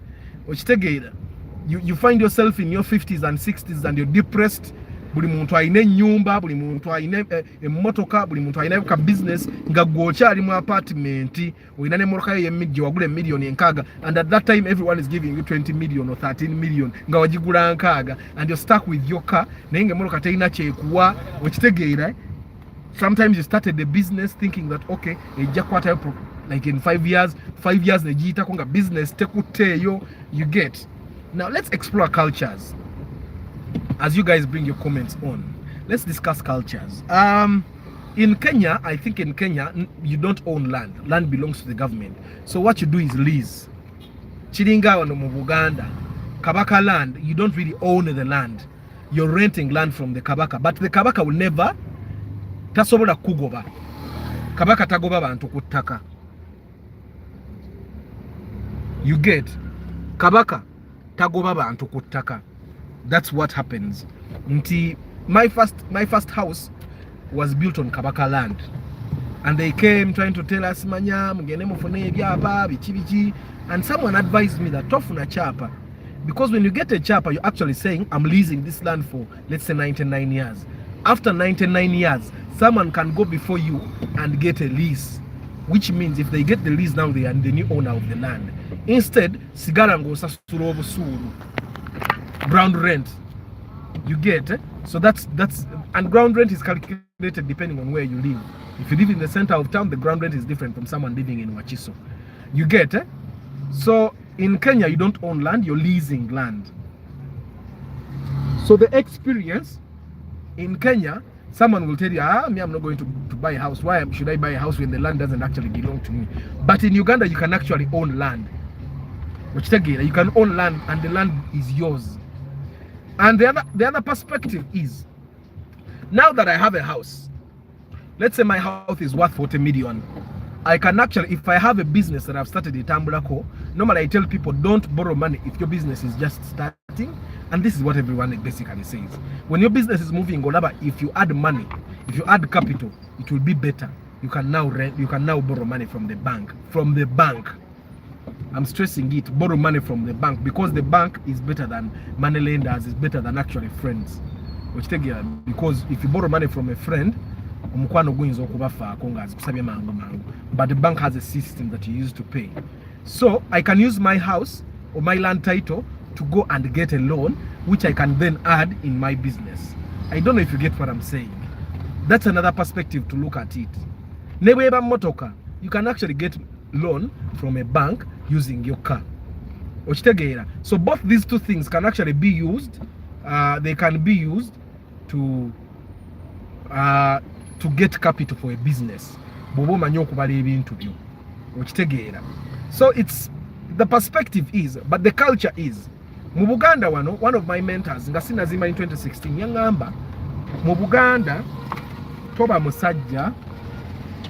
You find yourself in your 50s and 60s and you're depressed. Buli muntu aine nyumba, buli muntu aine emotoka, buli muntu aine ka business nga gwocha ali mu apartment, oina ne motoka ye mmijjo wagule million enkaga, and at that time everyone is giving you 20 million or 13 million nga wajigula nkaga, and you're stuck with your car naye nga motoka teina kyekuwa. Okitegeera, sometimes you started the business thinking that okay, ejja kwata like in 5 years nejiyita ko nga business tekuteeyo. You get. Now let's explore cultures. As you guys bring your comments on, let's discuss cultures. In Kenya, I think in Kenya, you don't own land. Land belongs to the government. So what you do is lease. Chiringa no Uganda, Kabaka land, you don't really own the land. You're renting land from the Kabaka. But the Kabaka will never tasobola kugoba. Kabaka tagoba bantu kutaka. You get? Kabaka tagoba bantu kutaka. That's what happens. My first house was built on Kabaka land, and they came trying to tell us manya mugende mufune ebyapa bichi, and someone advised me that tofuna chapa, because when you get a chapa, you're actually saying I'm leasing this land for, let's say, 99 years. After 99 years, someone can go before you and get a lease, which means if they get the lease now, they are the new owner of the land. Instead, sigarango sasurobo suru. Ground rent, you get. So that's and ground rent is calculated depending on where you live. If you live in the center of town, the ground rent is different from someone living in Wachiso. You get. So in Kenya, you don't own land, you're leasing land. So the experience in Kenya, someone will tell you, me, I'm not going to buy a house. Why should I buy a house when the land doesn't actually belong to me? But in Uganda, you can actually own land. Which you can own land and the land is yours. And the other perspective is, now that I have a house, let's say my house is worth 40 million. I can actually, if I have a business that I've started in Tambulako, normally I tell people don't borrow money if your business is just starting. And this is what everyone basically says. When your business is moving, if you add money, if you add capital, it will be better. You can now rent, you can now borrow money from the bank. From the bank. I'm stressing it, borrow money from the bank, because the bank is better than money lenders, is better than actually friends. Because if you borrow money from a friend, but the bank has a system that you use to pay. So I can use my house or my land title to go and get a loan, which I can then add in my business. I don't know if you get what I'm saying. That's another perspective to look at it. You can actually get loan from a bank using your car. So both these two things can actually be used. They can be used to get capital for a business. So it's the perspective is, but the culture is. Mu Buganda one of my mentors nga sinazima in 2016 yangamba mu Buganda toba musajja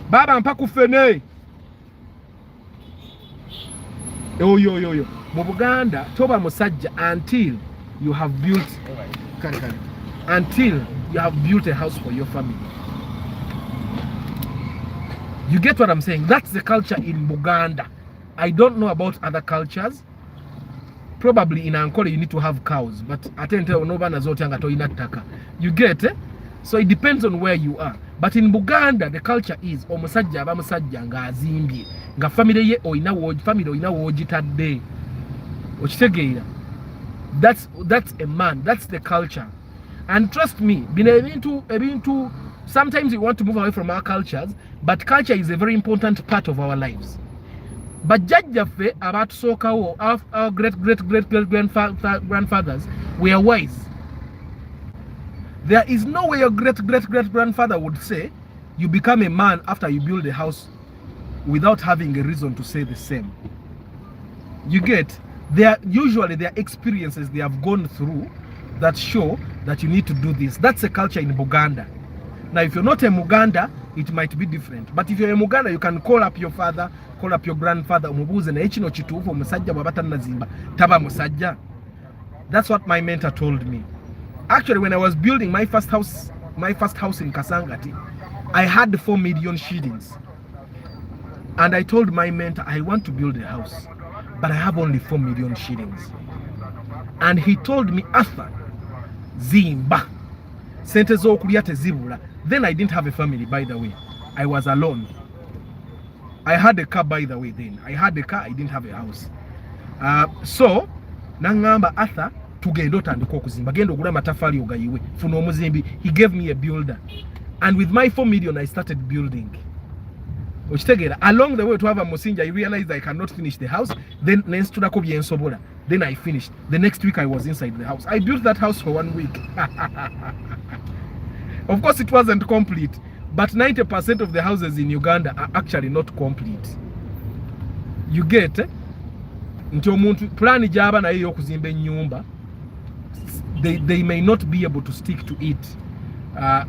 baba mpa kufene yo mu Buganda toba musajja until you have built a house for your family. You get what I'm saying? That's the culture in Buganda. I don't know about other cultures. Probably in Ankole you need to have cows, but you get it? So it depends on where you are. But in Buganda the culture is omusajja aba musajja nga azimbye nga family ye oyina wojitadde. Okitegeera? That's a man. That's the culture. And trust me, ebintu sometimes we want to move away from our cultures, but culture is a very important part of our lives. But jajjaffe abatusookawo, our great grandfathers were wise. There is no way your great grandfather would say you become a man after you build a house without having a reason to say the same. You get? Usually their experiences they have gone through that show that you need to do this. That's a culture in Buganda. Now if you're not a Muganda, it might be different. But if you're a Muganda, you can call up your father, call up your grandfather, umubuze na ekino kituufu omusajja bwabata nazimba taba musajja. That's what my mentor told me. Actually, when I was building my first house in Kasangati, I had 4 million shillings. And I told my mentor, I want to build a house, but I have only 4 million shillings. And he told me, Arthur, zimba sente z'okulya tezibula. Then I didn't have a family, by the way. I was alone. I had a car, by the way. Then I had a car, I didn't have a house. So nangamba Arthur tugenda otandika okuzimba, genda ogula matafali ogayiwe funa omuzimbi. He gave me a builder, and with my 4 million I started building. Along the way to have a musinja, I realized I cannot finish the house. Then then I finished. The next week I was inside the house. I built that house for 1 week. Of course it wasn't complete, but 90% of the houses in Uganda are actually not complete. You get nti omuntu plan jaba na yo kuzimba nyumba, they may not be able to stick to it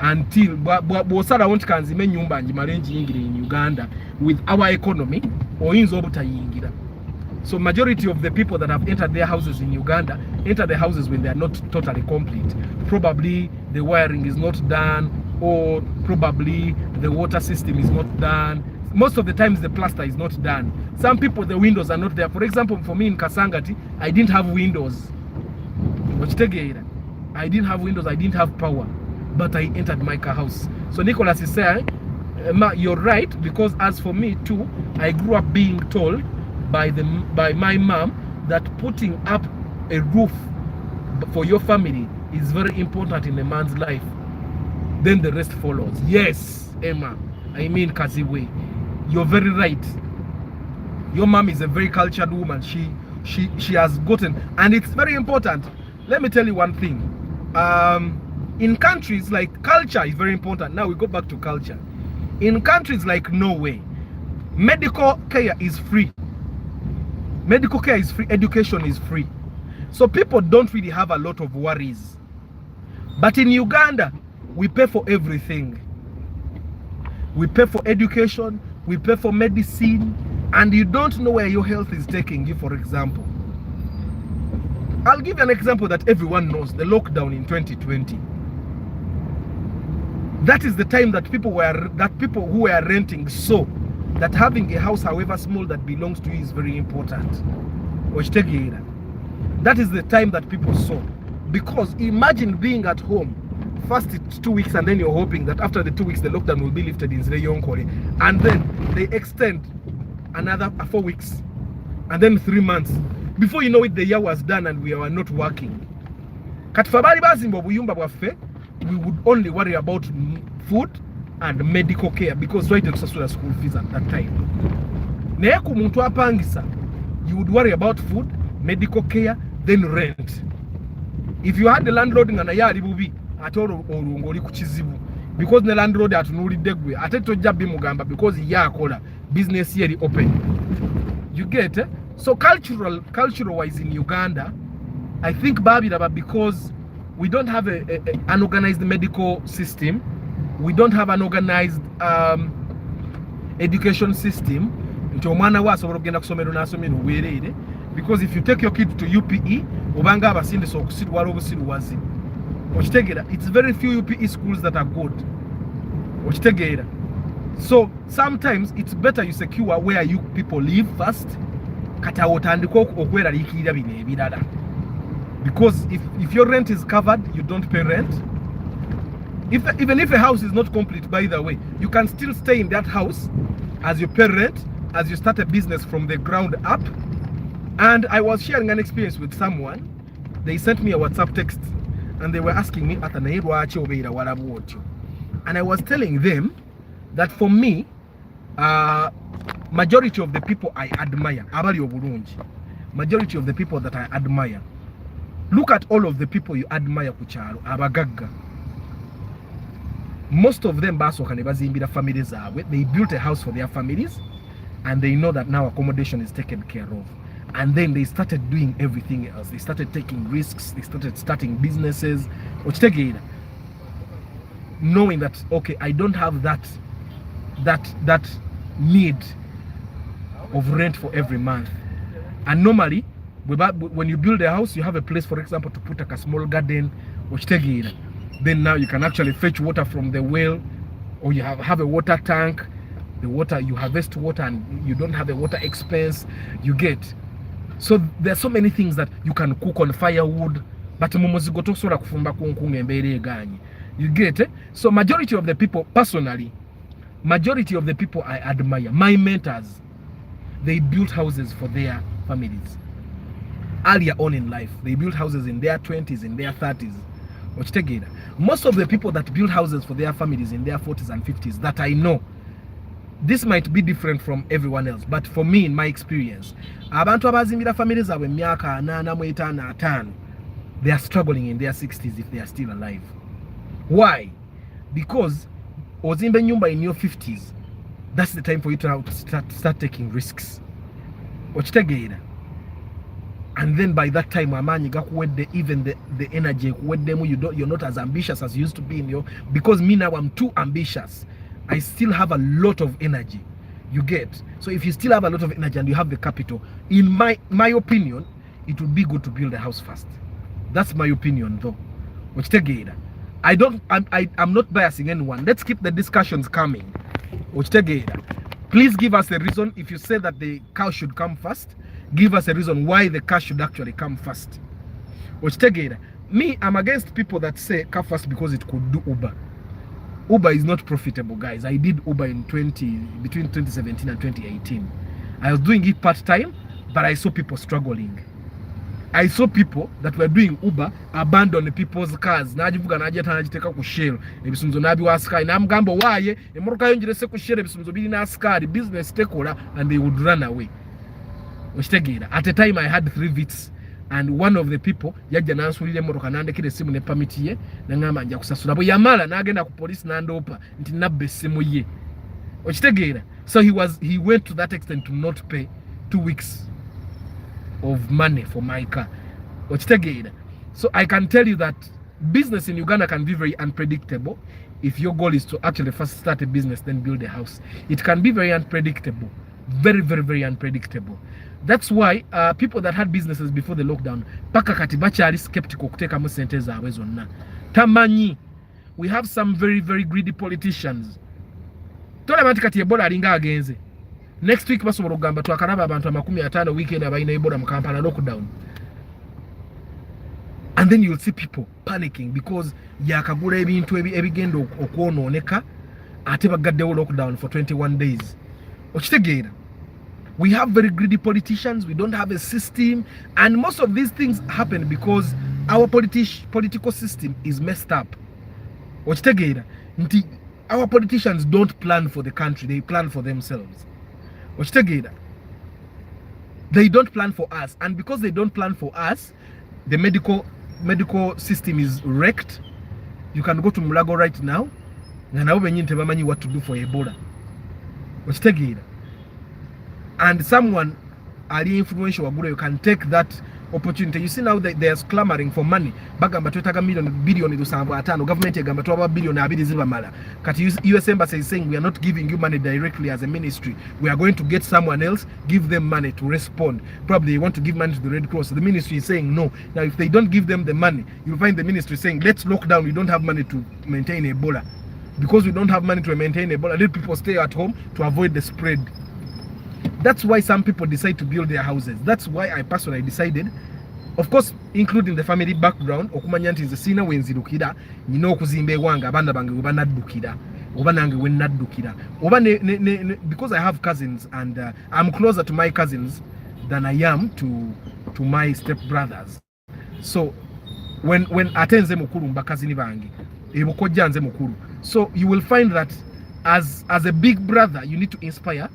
until bwosala won't kanzime nyumba njimalenji yingire in Uganda with our economy oyinza obutayingira. So majority of the people that have entered their houses in Uganda enter the houses when they are not totally complete. Probably the wiring is not done, or probably the water system is not done. Most of the times the plaster is not done. Some people, the windows are not there. For example, for me in Kasangati, I didn't have windows. I didn't have windows, I didn't have power, but I entered my car house. So Nicholas is saying, you're right, because as for me too, I grew up being told by my mom that putting up a roof for your family is very important in a man's life. Then the rest follows. Yes, Emma, I mean Kaziwe, you're very right. Your mom is a very cultured woman. She has gotten, and it's very important. Let me tell you one thing. In countries like, culture is very important. Now we go back to culture. In countries like Norway, medical care is free. Medical care is free. Education is free. So people don't really have a lot of worries. But in Uganda, we pay for everything. We pay for education, we pay for medicine, and you don't know where your health is taking you, for example. I'll give you an example that everyone knows, the lockdown in 2020. That is the time that people who were renting saw that having a house, however small, that belongs to you is very important. That is the time that people saw. Because imagine being at home, first it's 2 weeks, and then you're hoping that after the 2 weeks the lockdown will be lifted in Yonkore, and then they extend another 4 weeks, and then 3 months. Before you know it, the year was done and we were not working. We would only worry about food and medical care, because right to school fees at that time. You would worry about food, medical care, then rent. If you had the landlord in a yard, it would be at all because the landlord at Nuri Degwe, at a Tojabi Mugamba, because Yakola business here open. You get it? So cultural wise in Uganda, I think Babida, because we don't have an organized medical system, we don't have an organized education system. Because if you take your kid to UPE, it's very few UPE schools that are good. So sometimes it's better you secure where you people live first. Because if your rent is covered, you don't pay rent. Even if a house is not complete, by the way, you can still stay in that house as you pay rent, as you start a business from the ground up. And I was sharing an experience with someone. They sent me a WhatsApp text and they were asking me, and I was telling them that for me, majority of the people I admire, majority of the people that I admire, look at all of the people you admire kuchalo, abagaga. Most of them families are, they built a house for their families, and they know that now accommodation is taken care of. And then they started doing everything else. They started taking risks. They started starting businesses. Knowing that, okay, I don't have that need of rent for every month. And normally, when you build a house, you have a place, for example, to put a small garden. Then now you can actually fetch water from the well, or you have a water tank. The water, you harvest water and you don't have a water expense. You get. So there are so many things that you can cook on firewood, but you get it? So majority of the people, personally, majority of the people I admire, my mentors, they built houses for their families. Earlier on in life, they built houses in their 20s, in their 30s. Most of the people that build houses for their families in their 40s and 50s that I know, this might be different from everyone else, but for me, in my experience, abantu abazimbira families abwe myaka 85, they are struggling in their 60s if they are still alive. Why? Because ozimbe nyumba in your 50s, that's the time for you to start taking risks. And then by that time, even the energy, you're not as ambitious as you used to be in your, because me now I'm too ambitious. I still have a lot of energy. You get? So if you still have a lot of energy and you have the capital, in my opinion, it would be good to build a house first. That's my opinion though. I'm not biasing anyone. Let's keep the discussions coming. Please give us a reason. If you say that the car should come first, give us a reason why the car should actually come first. Me, I'm against people that say car first because it could do Uber. Uber is not profitable, guys. I did Uber between 2017 and 2018. I was doing it part-time, but I saw people struggling. I saw people that were doing Uber abandon people's cars. Najivuga najeta najiteka ku share. Ebisunzo nabi wa sky. Na mgambo waye, emoroka yonjire se ku share ebisunzo bili na sky business takeover, and they would run away. At the time I had 3 vits, and one of the people yajja nansulira emotoka nandekera essimu ne permit ye nangamba nja kusasula bwe yamala n'agenda ku police nandopa nti nabba essimu ye. Okitegeera? So he went to that extent to not pay 2 weeks of money for my car. Okitegeera? So I can tell you that business in Uganda can be very unpredictable. If your goal is to actually first start a business then build a house, it can be very unpredictable. Very, very, very unpredictable. That's why people that had businesses before the lockdown, paka kati bachali skeptical kuteka mu sente zaabwe zonna. Tamanyi, we have some very, very greedy politicians. Tola manti kati Ebola alinga agenze. Next week basobola okugamba twakalaba abantu 50 weekend abalina Ebola mu Kampala lockdown. And then you'll see people panicking because yakagula ebintu ebigenda okwonooneka ate bagaddewo lockdown for 21 days. Okitegeera? We have very greedy politicians, we don't have a system, and most of these things happen because our political system is messed up. Okitegeera? Nti our politicians don't plan for the country, they plan for themselves. Okitegeera? They don't plan for us, and because they don't plan for us, the medical system is wrecked. You can go to Mulago right now, and now when you tebamanyi what to do for Ebola. Okitegeera? And someone ali influential wagula, you can take that opportunity. You see now that there's clamoring for money. Bagamba twetaaga billion 75. Government egamba twaba billion 2 zibamala. Kati US Embassy is saying we are not giving you money directly as a ministry. We are going to get someone else, give them money to respond. Probably they want to give money to the Red Cross. So the ministry is saying no. Now if they don't give them the money, you'll find the ministry saying let's lock down. We don't have money to maintain Ebola. Because we don't have money to maintain Ebola, let people stay at home to avoid the spread. That's why some people decide to build their houses. That's why I personally decided, of course, including the family background, okumanya nti nze sina wenzirukira, nyina okuzimba ewange abaana bange we banaddukira, oba nange we naddukira. Oba because I have cousins and I'm closer to my cousins than I am to my stepbrothers. So when atenze mukuru mbakazini bange, ebukojja nze mukuru. So you will find that as a big brother, you need to inspire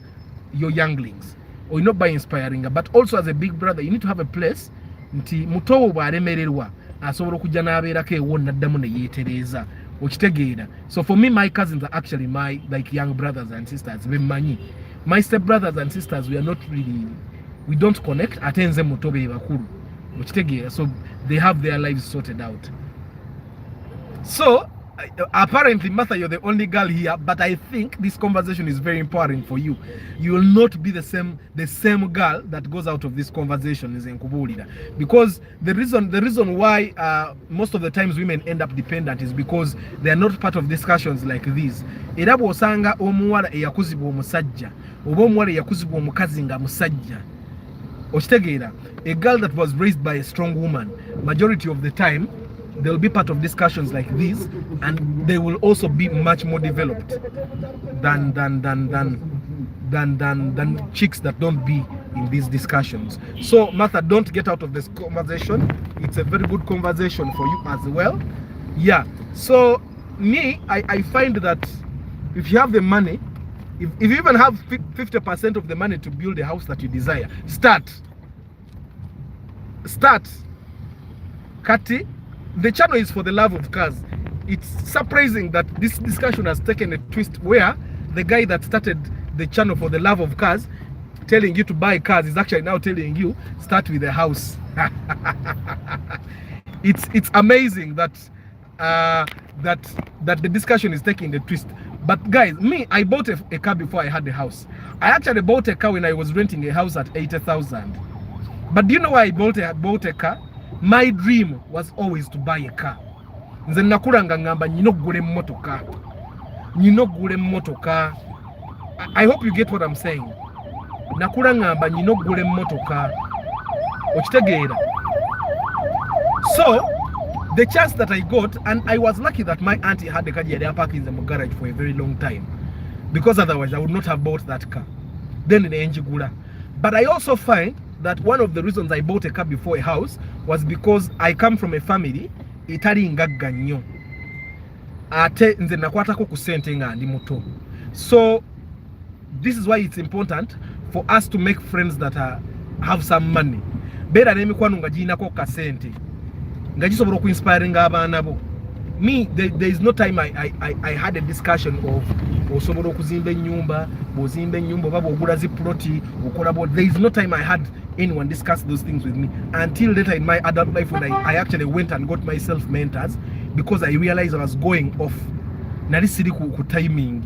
your younglings, or not by inspiring, but also as a big brother you need to have a place nti mutowo bwalemererwa asobola okujja n'abeerako ewo naddamu ne yeetereza. Okitegeera? So for me, my cousins are actually my young brothers and sisters. Bemanyi my step brothers and sisters, we don't connect. Ate nze muto be bakulu. Okitegeera? So they have their lives sorted out. So apparently, Martha, you're the only girl here, but I think this conversation is very important for you. You will not be the same girl that goes out of this conversation is enkubulira, because the reason why most of the times women end up dependent is because they are not part of discussions like these. Era bw'osanga omuwala eyakuzibwa omusajja oba omuwala eyakuzibwa omukazi nga musajja, okitegeera, a girl that was raised by a strong woman, majority of the time they'll be part of discussions like these, and they will also be much more developed than chicks that don't be in these discussions. So Martha, don't get out of this conversation. It's a very good conversation for you as well. Yeah. So me, I find that if you have the money, if you even have 50% of the money to build a house that you desire, start. Kati, the channel is for the love of cars. It's surprising that this discussion has taken a twist where the guy that started the channel for the love of cars, telling you to buy cars, is actually now telling you start with a house. It's amazing that the discussion is taking the twist. But guys, me, I bought a car before I had a house. I actually bought a car when I was renting a house at 80,000. But do you know why I bought a car? My dream was always to buy a car. Nze nakulanga ngamba nyino gule mmotoka. I hope you get what I'm saying. Nakula ngamba nyino gule mmotoka. Okitegeera? So the chance that I got, and I was lucky that my auntie had the car there parked in the garage for a very long time, because otherwise I would not have bought that car. Then in Enjigula. But I also find that one of the reasons I bought a car before a house was because I come from a family etali ngagga nnyo. Ate nze nakwatako ku sente nga ndi muto. So this is why it's important for us to make friends that are have some money. Beera n'emikwano nga girinako kasente nga gisobola okuinspiring abaana bo. Me, there is no time I had a discussion of osobola okuzimba ennyumba, bw'ozimba ennyumba oba bw'ogula ziploti okola bo. There is no time I had anyone discuss those things with me until later in my adult life when I actually went and got myself mentors, because I realized I was going off. Nali siri ku timing.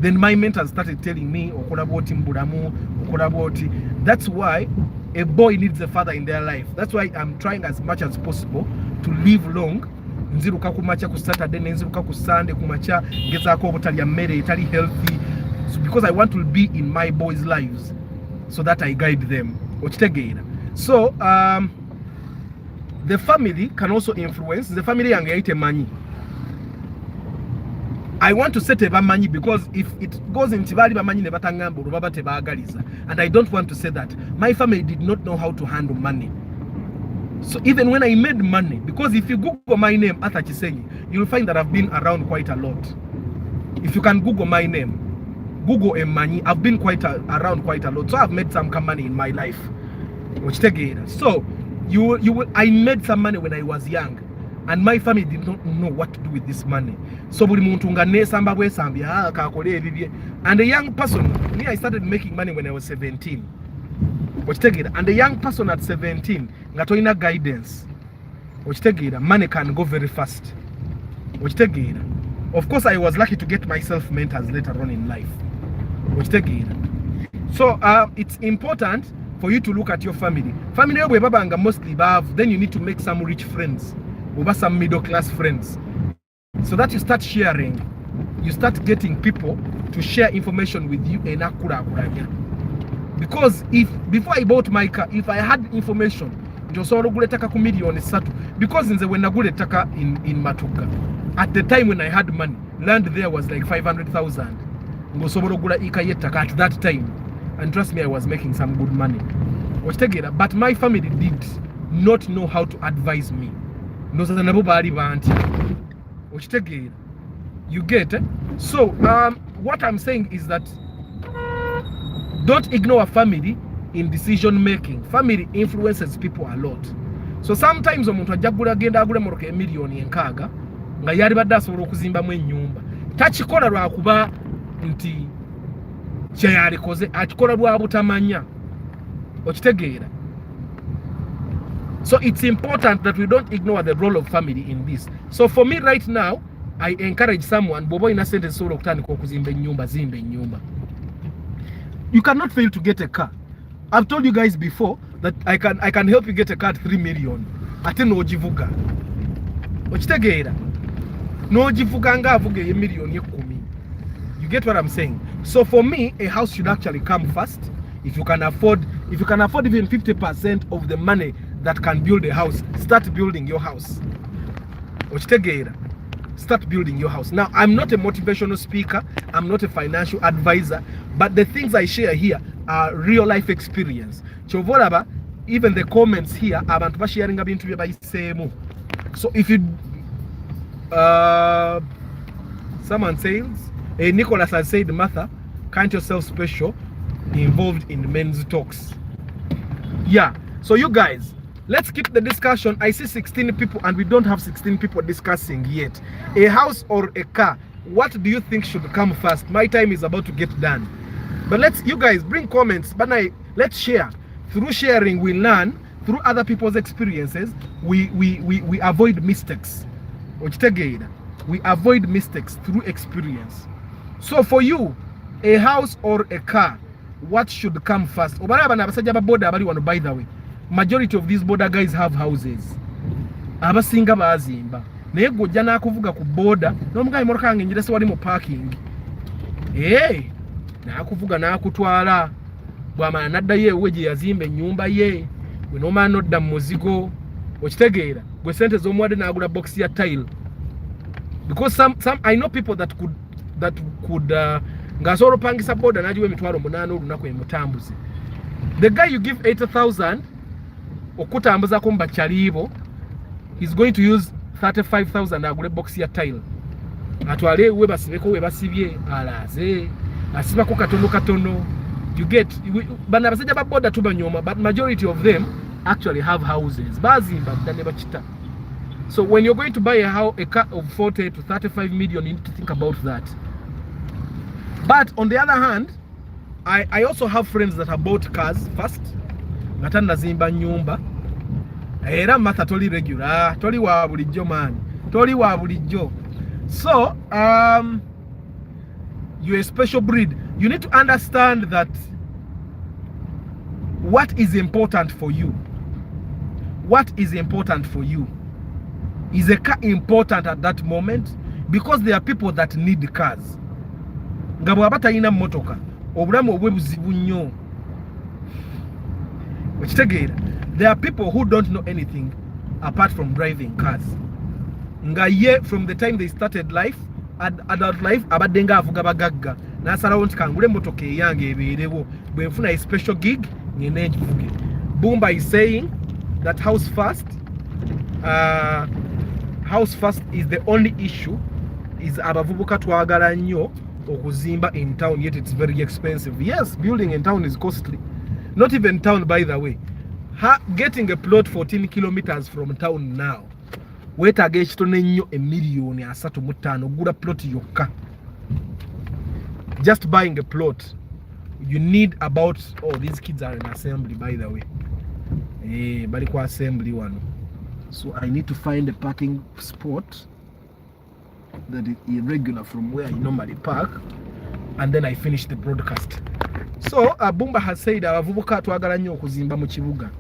Then my mentors started telling me okola boti mbulamu, okola boti. That's why a boy needs a father in their life. That's why I'm trying as much as possible to live long. Nziruka kumacha ku Saturday, nziruka ku Sunday kumacha, ngezako obutalya mmere etali healthy, so because I want to be in my boys' lives so that I guide them. So the family can also influence. The family yange yaite manyi. I want to set eba manyi because if it goes into bali bamanyi ne batangamba olubaba tebaagaliza, and I don't want to say that. My family did not know how to handle money. So even when I made money, because if you Google my name, Arthur Chisenyi, you'll find that I've been around quite a lot. If you can Google my name, Google Emanyi, I've been around quite a lot. So I've made some money in my life. So I made some money when I was young, and my family did not know what to do with this money. So and a young person, me, I started making money when I was 17. And a young person at 17, ngatoina guidance. Money can go very fast. Of course, I was lucky to get myself mentors later on in life. So it's important for you to look at your family. Family babanga mostly have, then you need to make some rich friends, or some middle class friends, so that you start sharing. You start getting people to share information with you. Because before I bought my car, if I had information, njosobola okuletaka ku million satu, because nze when naguletaka in Matuga, at the time when I had money, land there was like 500,000. Ngosobola okugula ika yettaka at that time, and trust me, I was making some good money. But my family did not know how to advise me. You get it? So what I'm saying is that don't ignore family in decision making. Family influences people a lot. So sometimes omuntu ajagula genda agule moroka emiliyoni enkaaga nga yali badde asobola okuzimbamu ennyumba, takikola lwakuba nti kyeyalikoze, akikola lwa butamanya. Okitegeera? So it's important that we don't ignore the role of family in this. So for me right now, I encourage someone, bobo ina sente sobola okutandika okuzimba ennyumba, zimba ennyumba. You cannot fail to get a car. I've told you guys before that I can help you get a car at 3 million. Ate nojivuga. Okitegeera? Nojivuga nga avuga ye million ye 10. You get what I'm saying? So for me, a house should actually come first. If you can afford even 50% of the money that can build a house, start building your house. Okitegeera? Start building your house. Now, I'm not a motivational speaker, I'm not a financial advisor, but the things I share here are real life experience. Chovolaba, even the comments here, abantu basharing abintu bye bayisemu. So if you someone says, Nicholas has said, Martha, count yourself special, involved in men's talks. Yeah, so you guys, let's keep the discussion. I see 16 people and we don't have 16 people discussing yet. A house or a car, what do you think should come first? My time is about to get done. But you guys bring comments, but let's share. Through sharing, we learn. Through other people's experiences, we avoid mistakes. We avoid mistakes through experience. So for you, a house or a car, what should come first? By the way, majority of these border guys have houses. Abasinga bazimba. Naye gojja nakuvuga ku border, n'omugayi moroka yange njira se wali mu parking. Nakuvuga nakutwala. Bwamala naddayo ewe gye yazimba ennyumba ye. Gwe n'omala n'odda mu muzigo. Okitegeera? Gwe sente z'omuwadde n'agula box ya tile. Because some I know people that could ngasobola opangisa border n'agiwa emitwalo 8 olunaku emutambuze. The guy you give 80,000 okutambuzako mu bakyaliibo, he's going to use 35,000 agule box ya tile. Atwale we basibeko we basibye alaze asibako katono. You get, but majority of them actually have houses. So when you're going to buy a car of 40 to 35 million, you need to think about that. But on the other hand, I also have friends that have bought cars first. Natanda zimba nyumba. Era mata toli regular, toli wa bulijjo man. Toli wa bulijjo. So, you're a special breed. You need to understand that what is important for you. What is important for you? Is a car important at that moment? Because there are people that need cars. Ngabo abata ina motoka. Obulamu obwe buzibu nnyo. There are people who don't know anything apart from driving cars. Nga from the time they started life, adult life, abadenga avuga bagagga. Nasalawo nti kangule motoka eyange ebeerewo. Bwe nfuna a special gig, ngende ngivuge. Bumba is saying that house first is the only issue. Is abavubuka twagala nnyo okuzimba in town, yet it's very expensive. Yes, building in town is costly. Not even town, by the way. Getting a plot 14 kilometers from town now. Wetaaga ekitone nnyo emiliyoni 35 ogula plot yokka. Just buying a plot, you need about, oh, these kids are in assembly, by the way. Bali kwa assembly one. So I need to find a parking spot that is irregular from where I normally park, and then I finish the broadcast. So Bumba has said abavubuka twagala nnyo okuzimba mu kibuga.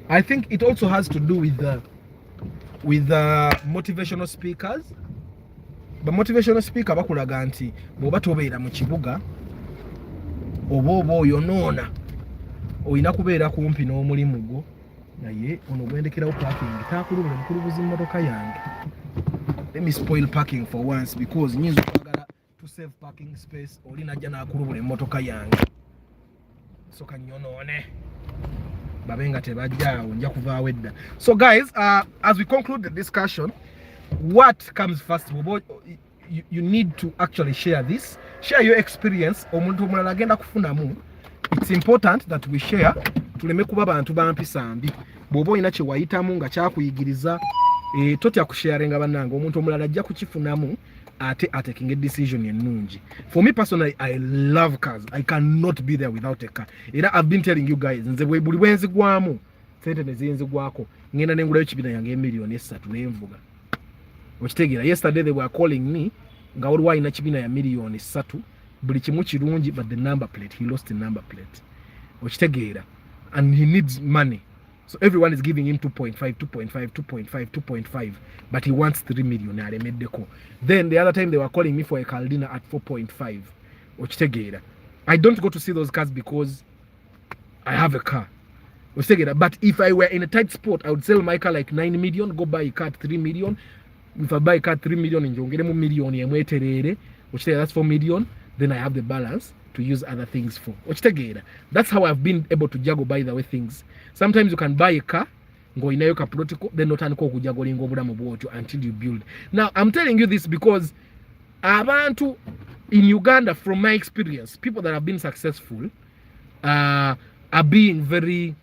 I think it also has to do with the motivational speakers. But motivational speaker bakulaga nti bw'oba tobeera mu kibuga oba oyonoona oyina kubeera kumpi n'omulimu gwo naye ono gwendekerawo parking taakulubula mukulubuzi mmotoka yange. Let me spoil parking for once because nyinza okwagala to save parking space oli najja n'akulubula emmotoka yange so kanyonoone babenga tebajjaawo nja kuvaawo edda. So guys, as we conclude the discussion, what comes first? You need to actually share this. Share your experience. Omuntu omulala agenda kufunamu. It's important that we share. Tuleme kuba abantu bampisambi. Bw'oba olina kye wayitamu nga kyakuyigiriza totya kusharinga bannange. Omuntu omulala ajja kukifunamu ate taking a decision ennungi. For me personally, I love cars. I cannot be there without a car. Era I've been telling you guys, nze buli bwenzigwamu sente nezinzigwako ngenda nengulayo ekibina yange $1,300,000 nenvuga. Yesterday they were calling me nga waliwo alina kibina ya $1,300,000 buli kimu kirungi, but the number plate, he lost the number plate. Okitegeera, and he needs money, so everyone is giving him 2.5, but he wants 3 million alemeddeko. Then the other time they were calling me for a Caldina at 4.5. Okitegeera, I don't go to see those cars because I have a car. But if I were in a tight spot, I would sell my car like 9 million, go buy a car at 3 million. If I buy a car 3 million, njongere mu million yemweterere, that's 4 million, then I have the balance to use other things for. That's how I've been able to juggle, by the way, things. Sometimes you can buy a car, go in a protocol, then not juggle until you build. Now, I'm telling you this because abantu in Uganda, from my experience, people that have been successful are being very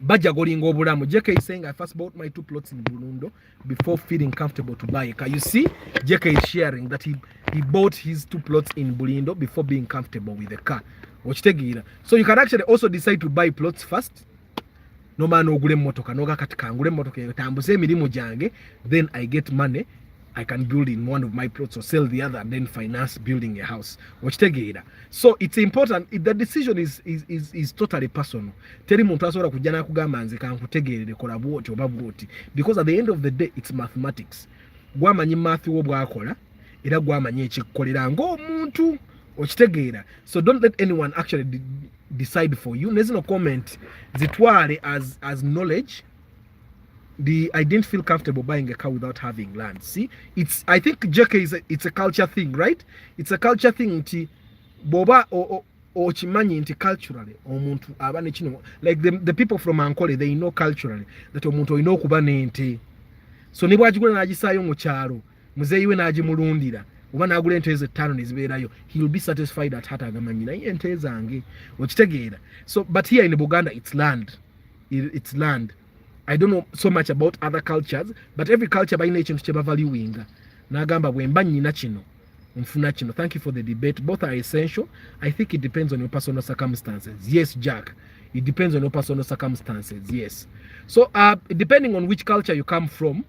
bajagolinga obulamu. JK is saying I first bought my 2 plots in Burundo before feeling comfortable to buy a car. You see, JK is sharing that he bought his 2 plots in Burundo before being comfortable with the car. So you can actually also decide to buy plots first. No man ogule motoka, no katika ngule motoka tambuse emirimu jange, then I get money, I can build in one of my plots or sell the other and then finance building a house. So it's important. The decision is totally personal. Teri muntu asobola kujja nakugamba nze kankutegeerere kola bwoti oba bwoti, because at the end of the day it's mathematics. Gwamanyi math wo bwakola era gwamanyi ekikkolera ng'omuntu. So don't let anyone actually decide for you. There's no comment zitwale as knowledge. I didn't feel comfortable buying a car without having land. See, I think JK it's a culture thing, right? It's a culture thing. Boba or chimanyi inti culturally omuntu abane kino, like the people from Ankole, they know culturally that omuntu oyina okuba nente. So ne bwagigula n'agisaayo mu kyalo muzeeyi we n'agimulundira oba n'agula ente ze 5 nezibeerayo, he will be satisfied at heart agamba naye ente zange okitegeera. So but here in Buganda it's land, it's land. I don't know so much about other cultures, but every culture balina ekintu kye bavaluinga n'agamba bwe mba nnyina kino nfuna kino. Thank you for the debate. Both are essential. I think it depends on your personal circumstances. Yes, Jack, it depends on your personal circumstances. Yes. So depending on which culture you come from,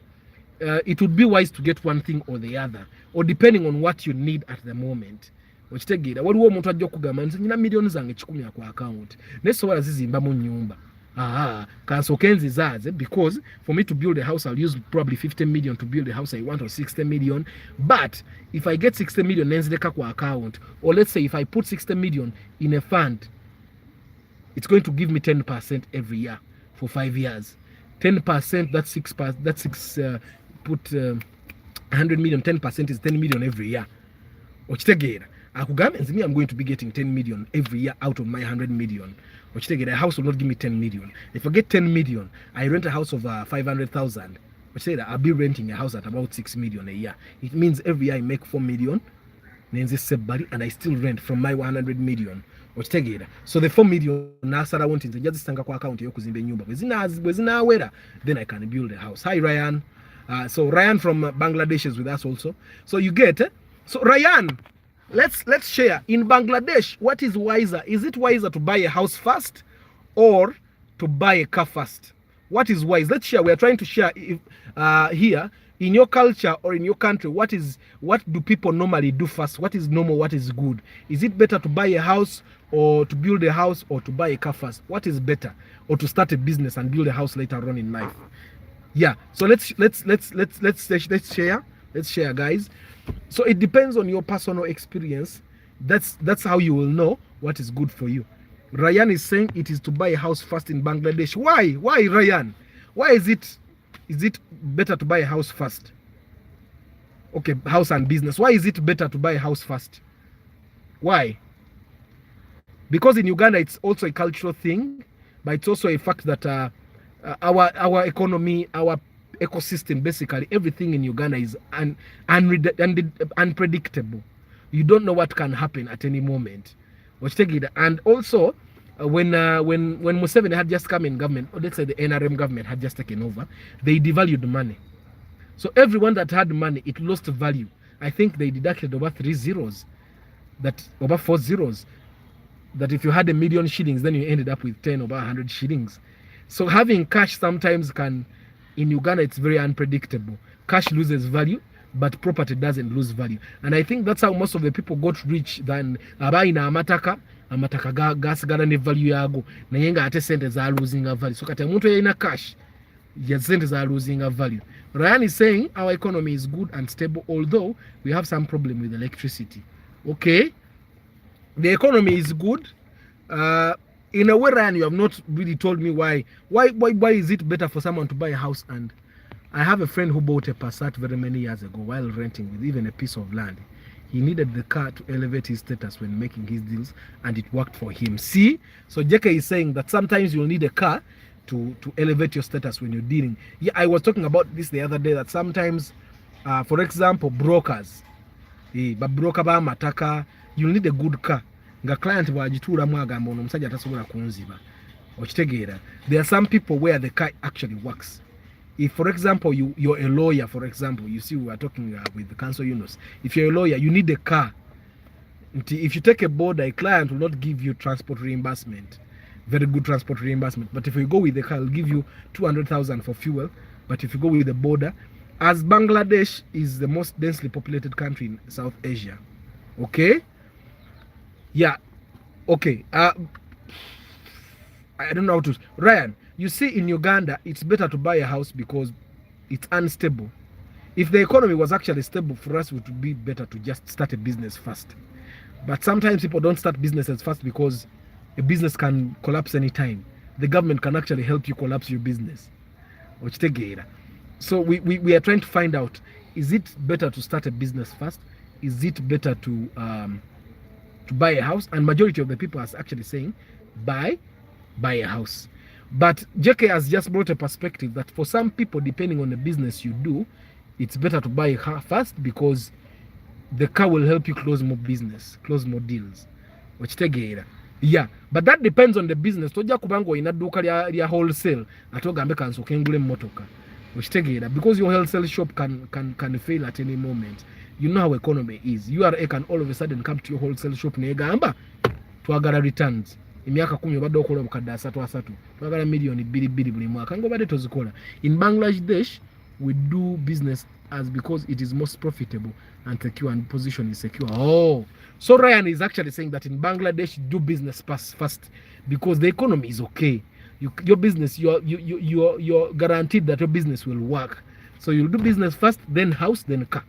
it would be wise to get one thing or the other, or depending on what you need at the moment. Okitegeera waliwo omuntu ajja okugamba nti nina millions zange 10 ku account naye sobola zizimba mu nyumba. Kansooke nzizaaze, because for me to build a house I'll use probably 50 million to build a house I want, or 60 million. But if I get 60 million nenzileka ku account, or let's say if I put 60 million in a fund, it's going to give me 10% every year for 5 years. 10%, that's 6%, put 100 million, 10% is 10 million every year. Okitegeera akugamba nti me I'm going to be getting 10 million every year out of my 100 million. Okitegeera a house will not give me 10 million. If I get 10 million, I rent a house of 500,000. Okitegeera I'll be renting a house at about 6 million a year. It means every year I make 4 million nenze sebbali, and I still rent from my 100 million. Okitegeera so the 4 million nasalawo nti nze njazisanga ku account ey'okuzimba ennyumba bwe zinaawera, then I can build a house. Hi Ryan. So Ryan from Bangladesh is with us also. So you get it. So Ryan, let's share. In Bangladesh, what is wiser? Is it wiser to buy a house first or to buy a car first? What is wise? Let's share. We are trying to share if, here in your culture or in your country. What do people normally do first? What is normal? What is good? Is it better to buy a house or to build a house, or to buy a car first? What is better? Or to start a business and build a house later on in life? Yeah. So let's share. Let's share, guys. So it depends on your personal experience. That's how you will know what is good for you. Ryan is saying it is to buy a house first in Bangladesh. Why Ryan? Why is it better to buy a house first? Okay, house and business. Why is it better to buy a house first? Why? Because in Uganda it's also a cultural thing, but it's also a fact that our economy, our ecosystem, basically everything in Uganda is unpredictable. You don't know what can happen at any moment. And also when Museveni had just come in government, or let's say the NRM government had just taken over, they devalued money. So everyone that had money, it lost value. I think they deducted over 3 zeros, over 4 zeros, that if you had 1 million shillings, then you ended up with 10 over 100 shillings. So having cash sometimes can, in Uganda, it's very unpredictable. Cash loses value, but property doesn't lose value. And I think that's how most of the people got rich. Than abaina amataka gasigala ne value yago naye nga ate sente za losing value. So kati omuntu yalina cash, ya sente za losing value. Ryan is saying our economy is good and stable, although we have some problem with electricity. Okay, the economy is good. In a way, Ryan, you have not really told me why is it better for someone to buy a house. And I have a friend who bought a Passat very many years ago while renting with even a piece of land. He needed the car to elevate his status when making his deals, and it worked for him. See? So JK is saying that sometimes you'll need a car to elevate your status when you're dealing. Yeah, I was talking about this the other day, that sometimes, for example, brokers, broker ba mataka, you'll need a good car. Nga client bwagituulamu agamba ono omusajja tasobola kunziba. Okitegeera. There are some people where the car actually works. If, for example, you're a lawyer, for example, you see we are talking with the council Yunus. If you're a lawyer, you need a car. If you take a border, a client will not give you transport reimbursement, very good transport reimbursement. But if you go with the car, it'll give you 200,000 for fuel. But if you go with the border, as Bangladesh is the most densely populated country in South Asia, okay? Yeah, okay. I don't know how to. Ryan, you see, in Uganda, it's better to buy a house because it's unstable. If the economy was actually stable, for us, it would be better to just start a business first. But sometimes people don't start businesses first because a business can collapse anytime. The government can actually help you collapse your business. So we are trying to find out, is it better to start a business first? Is it better to buy a house? And majority of the people are actually saying buy a house. But JK has just brought a perspective that for some people, depending on the business you do, it's better to buy a car first, because the car will help you close more business, close more deals. Okitegeera. Yeah, but that depends on the business. Tojja kubanga olina dduuka lya wholesale ate ogambe kansooke ngule emmotoka. Okitegeera, because your wholesale shop can fail at any moment. You know how economy is. URA can all of a sudden come to your wholesale shop negamba twagala returns. Emyaka 10 obadde okola obukadde 3 twagala million 2 buli mwaka ngobadde tozikola. In Bangladesh we do business as because it is most profitable and secure and position is secure. Oh, so Ryan is actually saying that in Bangladesh do business first because the economy is okay. Your business, you're guaranteed that your business will work. So you'll do business first, then house, then car.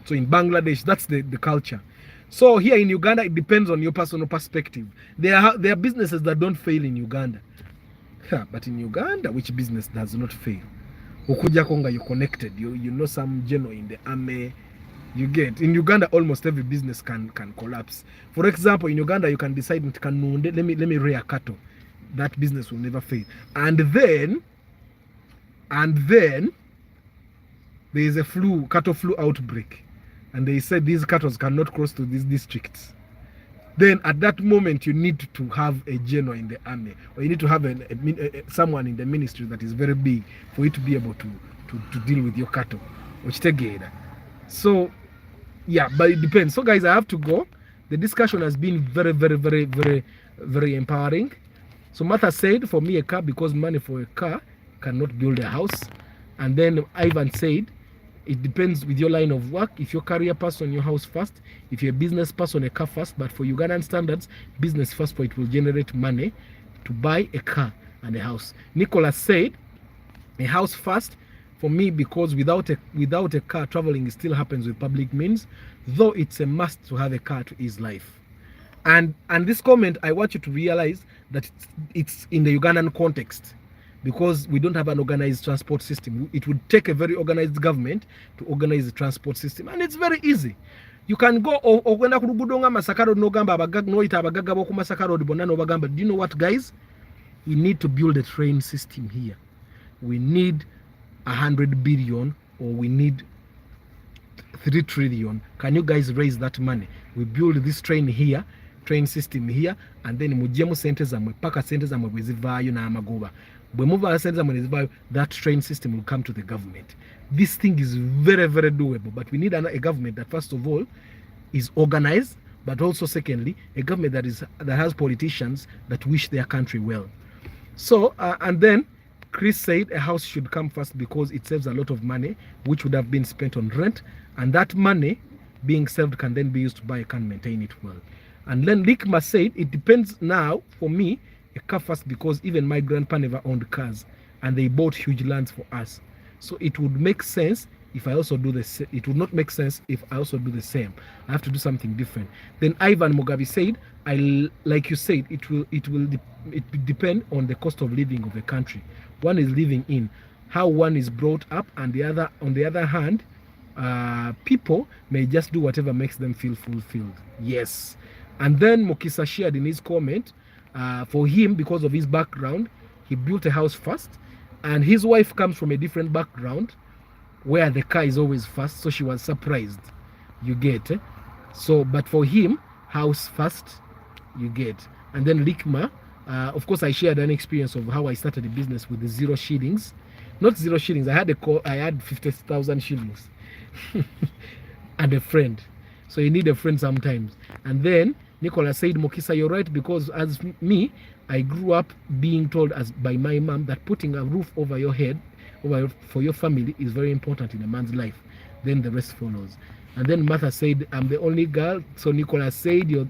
So in Bangladesh, that's the culture. So here in Uganda, it depends on your personal perspective. There are businesses that don't fail in Uganda. Yeah, but in Uganda, which business does not fail? Ukuja konga, you're connected. You know some general in the army. You get in Uganda, almost every business can collapse. For example, in Uganda, you can decide let me rear cattle. That business will never fail. And then there is a cattle flu outbreak, and they said these cattle cannot cross to these districts. Then at that moment, you need to have a general in the army, or you need to have someone in the ministry that is very big for you to be able to deal with your cattle. Which together. So yeah, but it depends. So guys, I have to go. The discussion has been very, very, very, very, very empowering. So Martha said, for me, a car, because money for a car cannot build a house. And then Ivan said, it depends with your line of work. If you're a career person, your house first. If you're a business person, a car first. But for Ugandan standards, business first, for it will generate money to buy a car and a house. Nicholas said, a house first for me, because without a car, traveling still happens with public means, though it's a must to have a car to ease life. And this comment, I want you to realize that it's in the Ugandan context, because we don't have an organized transport system. It would take a very organized government to organize the transport system, and it's very easy. You can go ogenda ku luguudo nga Masaka Road n'ogamba noyita abagagga b'oku Masaka Road bonna n'obagamba, do you know what, guys? We need to build a train system here. We need 100 billion, or we need 3 trillion. Can you guys raise that money? We build this train system here, and then mujemu sente zamwe paka sente zamwe bwezivaayo n'amagoba. Bwe muva sente zamwe nezivaayo, that train system will come to the government. This thing is very, very doable, but we need a government that first of all is organized, but also secondly a government that has politicians that wish their country well. So and then Chris said a house should come first because it saves a lot of money which would have been spent on rent, and that money being saved can then be used to buy a car and maintain it well. And then Likma said, it depends now for me, a car first, because even my grandpa never owned cars and they bought huge lands for us. So it would make sense if I also do the same. It would not make sense if I also do the same. I have to do something different. Then Ivan Mugabe said, like you said, it will depend on the cost of living of a country. One is living in, how one is brought up, and on the other hand, people may just do whatever makes them feel fulfilled. Yes. And then Mukisa shared in his comment, for him, because of his background, he built a house first, and his wife comes from a different background where the car is always first, so she was surprised. You get so, but for him, house first, you get. And then Likma, of course, I shared an experience of how I started a business with the 0 shillings. Not 0 shillings, I had 50,000 shillings and a friend. So you need a friend sometimes. And then Nicola said, Mokisa, you're right, because as me, I grew up being told by my mom that putting a roof over your head for your family is very important in a man's life. Then the rest follows. And then Martha said, I'm the only girl. So Nicola said, you're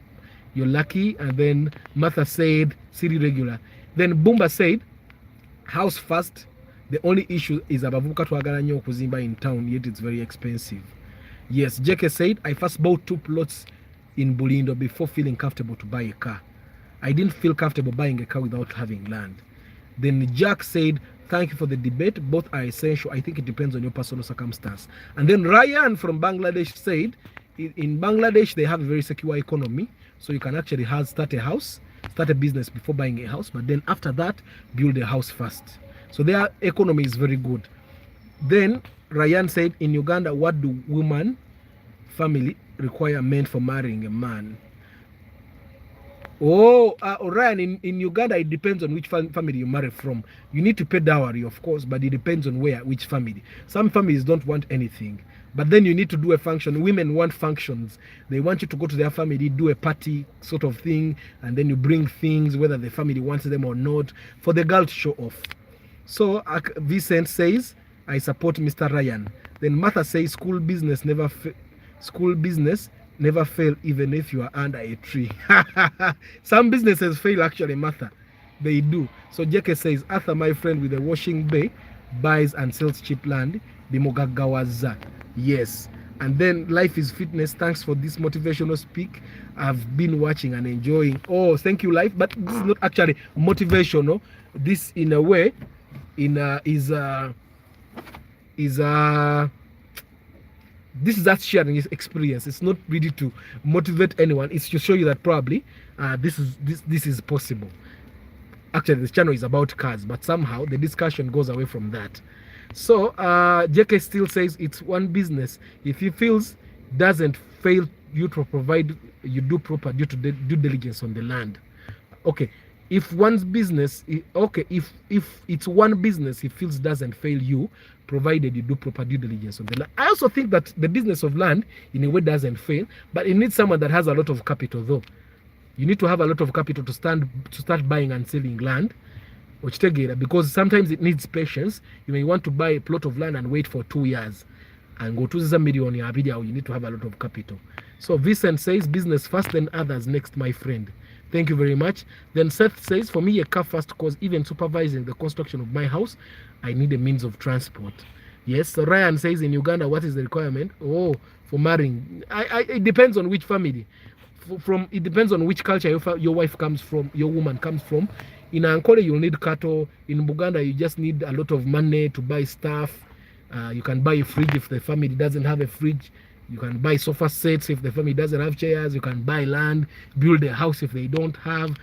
lucky. And then Martha said, city regular. Then Bumba said, house first. The only issue is abavuka twagala nnyo okuzimba in town, yet it's very expensive. Yes, JK said, I first bought 2 plots in Bulindo before feeling comfortable to buy a car. I didn't feel comfortable buying a car without having land. Then Jack said, thank you for the debate. Both are essential. I think it depends on your personal circumstance. And then Ryan from Bangladesh said, in Bangladesh, they have a very secure economy. So you can actually start a business before buying a house. But then after that, build a house first. So their economy is very good. Then Ryan said, in Uganda, what do women family requirement for marrying a man? Oh, Ryan, in Uganda, it depends on which family you marry from. You need to pay dowry, of course, but it depends on which family. Some families don't want anything, but then you need to do a function. Women want functions. They want you to go to their family, do a party sort of thing, and then you bring things, whether the family wants them or not, for the girl to show off. So Vincent says, I support Mr. Ryan. Then Martha says, school business never fail, even if you are under a tree. Some businesses fail, actually, Martha. They do. So JK says, Arthur, my friend with a washing bay, buys and sells cheap land. The Mogagawaza. Yes. And then Life is Fitness. Thanks for this motivational speak. I've been watching and enjoying. Oh, thank you, Life. But this is not actually motivational. This, in a way, this is us sharing his experience. It's not really to motivate anyone. It's to show you that probably this is possible. Actually, this channel is about cars, but somehow the discussion goes away from that. So JK still says it's one business. If he feels doesn't fail you to provide, you do proper due diligence on the land. Okay. If one's business, okay, if it's one business he feels doesn't fail you, provided you do proper due diligence on the land. I also think that the business of land, in a way, doesn't fail, but it needs someone that has a lot of capital, though. You need to have a lot of capital to start buying and selling land, because sometimes it needs patience. You may want to buy a plot of land and wait for 2 years, and go to the million. You need to have a lot of capital. So Vincent says, business first, then others next, my friend. Thank you very much. Then Seth says, for me, a car first, because even supervising the construction of my house, I need a means of transport. Yes. So Ryan says, in Uganda, what is the requirement? Oh, for marrying. It depends on which family. It depends on which culture your wife comes from, your woman comes from. In Ankole, you'll need cattle. In Buganda, you just need a lot of money to buy stuff. You can buy a fridge if the family doesn't have a fridge. You can buy sofa sets if the family doesn't have chairs. You can buy land, build a house if they don't have.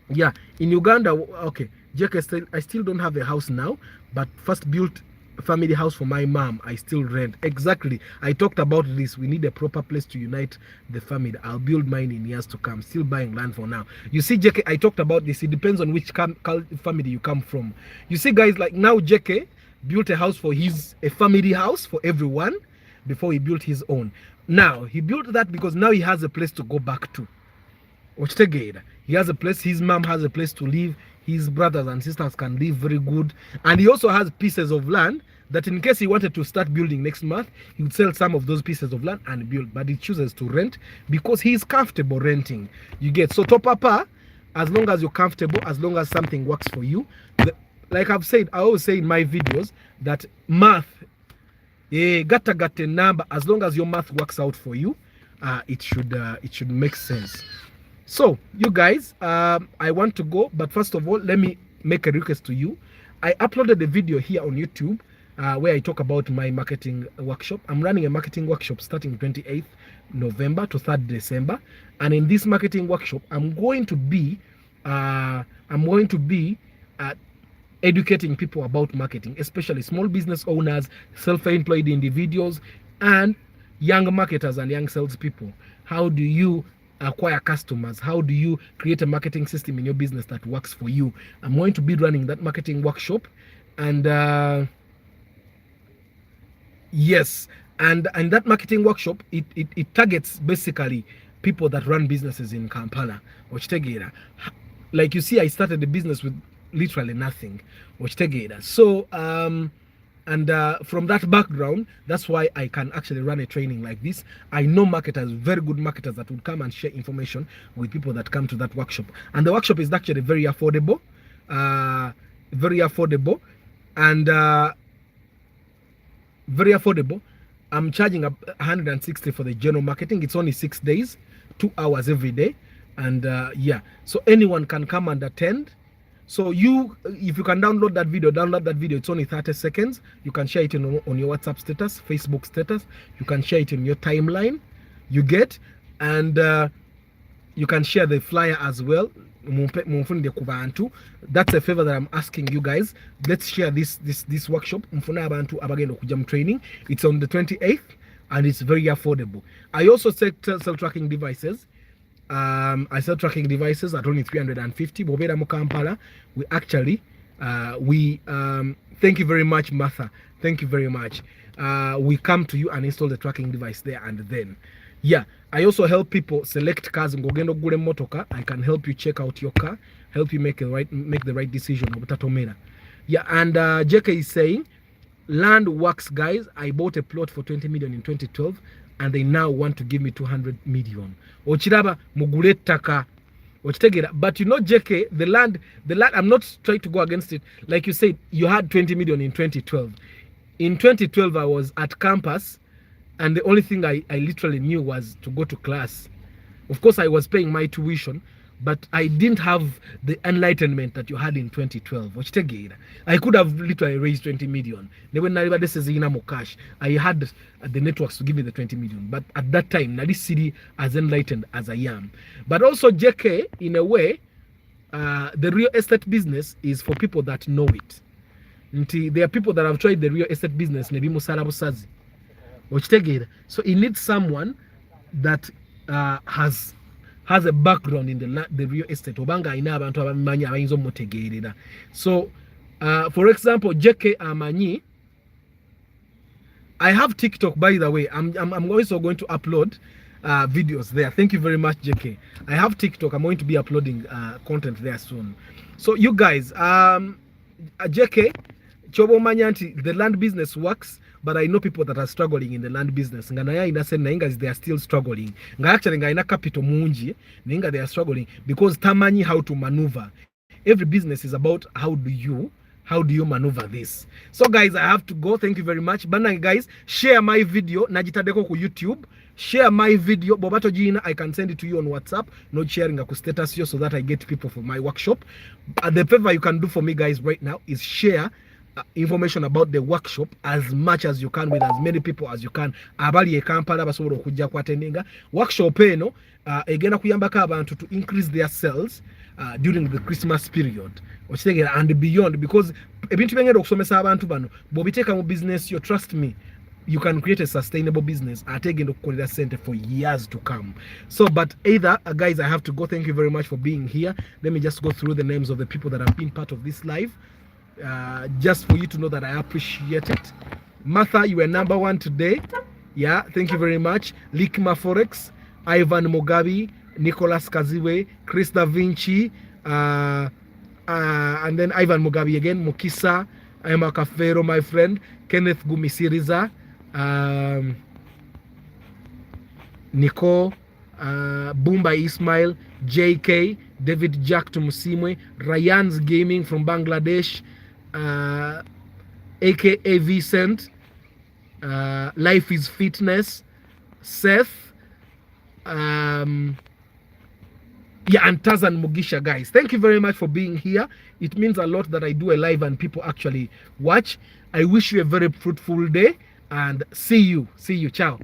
Yeah, in Uganda, okay, JK, I still don't have a house now, but first built a family house for my mom. I still rent. Exactly. I talked about this. We need a proper place to unite the family. I'll build mine in years to come. Still buying land for now. You see, JK, I talked about this. It depends on which family you come from. You see, guys, like now JK built a house for a family house for everyone, before he built his own. Now, he built that because now he has a place to go back to. He has a place, his mom has a place to live, his brothers and sisters can live very good. And he also has pieces of land that in case he wanted to start building next month, he would sell some of those pieces of land and build. But he chooses to rent because he is comfortable renting. You get, so Topapa, as long as you're comfortable, as long as something works for you, like I've said, I always say in my videos that math, gata number, as long as your math works out for you, it should make sense. So you guys, I want to go, but first of all, let me make a request to you. I uploaded a video here on YouTube where I talk about my marketing workshop. I'm running a marketing workshop starting 28th November to 3rd December, and in this marketing workshop, I'm going to be educating people about marketing, especially small business owners, self-employed individuals, and young marketers and young salespeople. How do you acquire customers? How do you create a marketing system in your business that works for you? I'm going to be running that marketing workshop, and yes, and that marketing workshop, it targets basically people that run businesses in Kampala. Like you see, I started the business with literally nothing. So from that background, that's why I can actually run a training like this. I know marketers, very good marketers, that would come and share information with people that come to that workshop. And the workshop is actually very affordable, and very affordable. I'm charging $160 for the general marketing. It's only 6 days, 2 hours every day, and yeah, so anyone can come and attend. So if you can download that video. It's only 30 seconds. You can share it on your WhatsApp status, Facebook status. You can share it in your timeline. You get, and you can share the flyer as well. That's a favor that I'm asking you guys. Let's share this workshop. Training. It's on the 28th and it's very affordable. I also sell tracking devices. I sell tracking devices at only 350. Bobera mu Kampala. We actually, thank you very much, Martha. Thank you very much. We come to you and install the tracking device there and then. Yeah, I also help people select cars and gogendo gule motoka. I can help you check out your car, help you make the right decision. Yeah, and JK is saying, land works, guys. I bought a plot for 20 million in 2012, and they now want to give me 200 million. Ochiraba mugule taka. But you know, JK, the land, I'm not trying to go against it. Like you said, you had 20 million in 2012. In 2012, I was at campus, and the only thing I literally knew was to go to class. Of course, I was paying my tuition, but I didn't have the enlightenment that you had in 2012. I could have literally raised 20 million. This is more cash. I had the networks to give me the 20 million. But at that time, this city as enlightened as I am. But also, JK, in a way, the real estate business is for people that know it. There are people that have tried the real estate business. So it needs someone that has a background in the real estate. So, for example, JK Amanyi, I have TikTok, by the way. I'm also going to upload videos there. Thank you very much, JK. I have TikTok. I'm going to be uploading content there soon. So you guys, JK, Chobo Manyanti, the land business works, but I know people that are struggling in the land business. Nganaya inase nainga they are still struggling. Nga actually nga ina capital munji, nainga they are struggling because tamanyi how to maneuver. Every business is about how do you maneuver this. So guys, I have to go. Thank you very much. Bana guys, share my video. Najitadeko ku YouTube. Share my video. Bobato Gina, I can send it to you on WhatsApp. Not sharing a status here so that I get people for my workshop. The favor you can do for me guys right now is share information about the workshop as much as you can with as many people as you can. Abali e Kampala basobola okujja kwattendinga workshop eno egenda kuyambako abantu to increase their sales during the Christmas period and beyond, because ebintu byengenda okusomesa abantu bano bobiteeka mu business yo, trust me, you can create a sustainable business ate egenda okukolera sente for years to come. So but either guys, I have to go. Thank you very much for being here. Let me just go through the names of the people that have been part of this live. Just for you to know that I appreciate it. Martha, you were number one today. Yeah, thank you very much. Likma Forex, Ivan Mugabe, Nicholas Kaziwe, Chris Da Vinci, and then Ivan Mugabe again, Mukisa, Emma Kafero, my friend, Kenneth Gumisiriza, Nico, Boomba Ismail, JK, David Jack Tumusimwe, Ryan's Gaming from Bangladesh, aka Vicent, Life is Fitness, Seth, yeah, and Tazan Mugisha, guys. Thank you very much for being here. It means a lot that I do a live and people actually watch. I wish you a very fruitful day and see you. Ciao.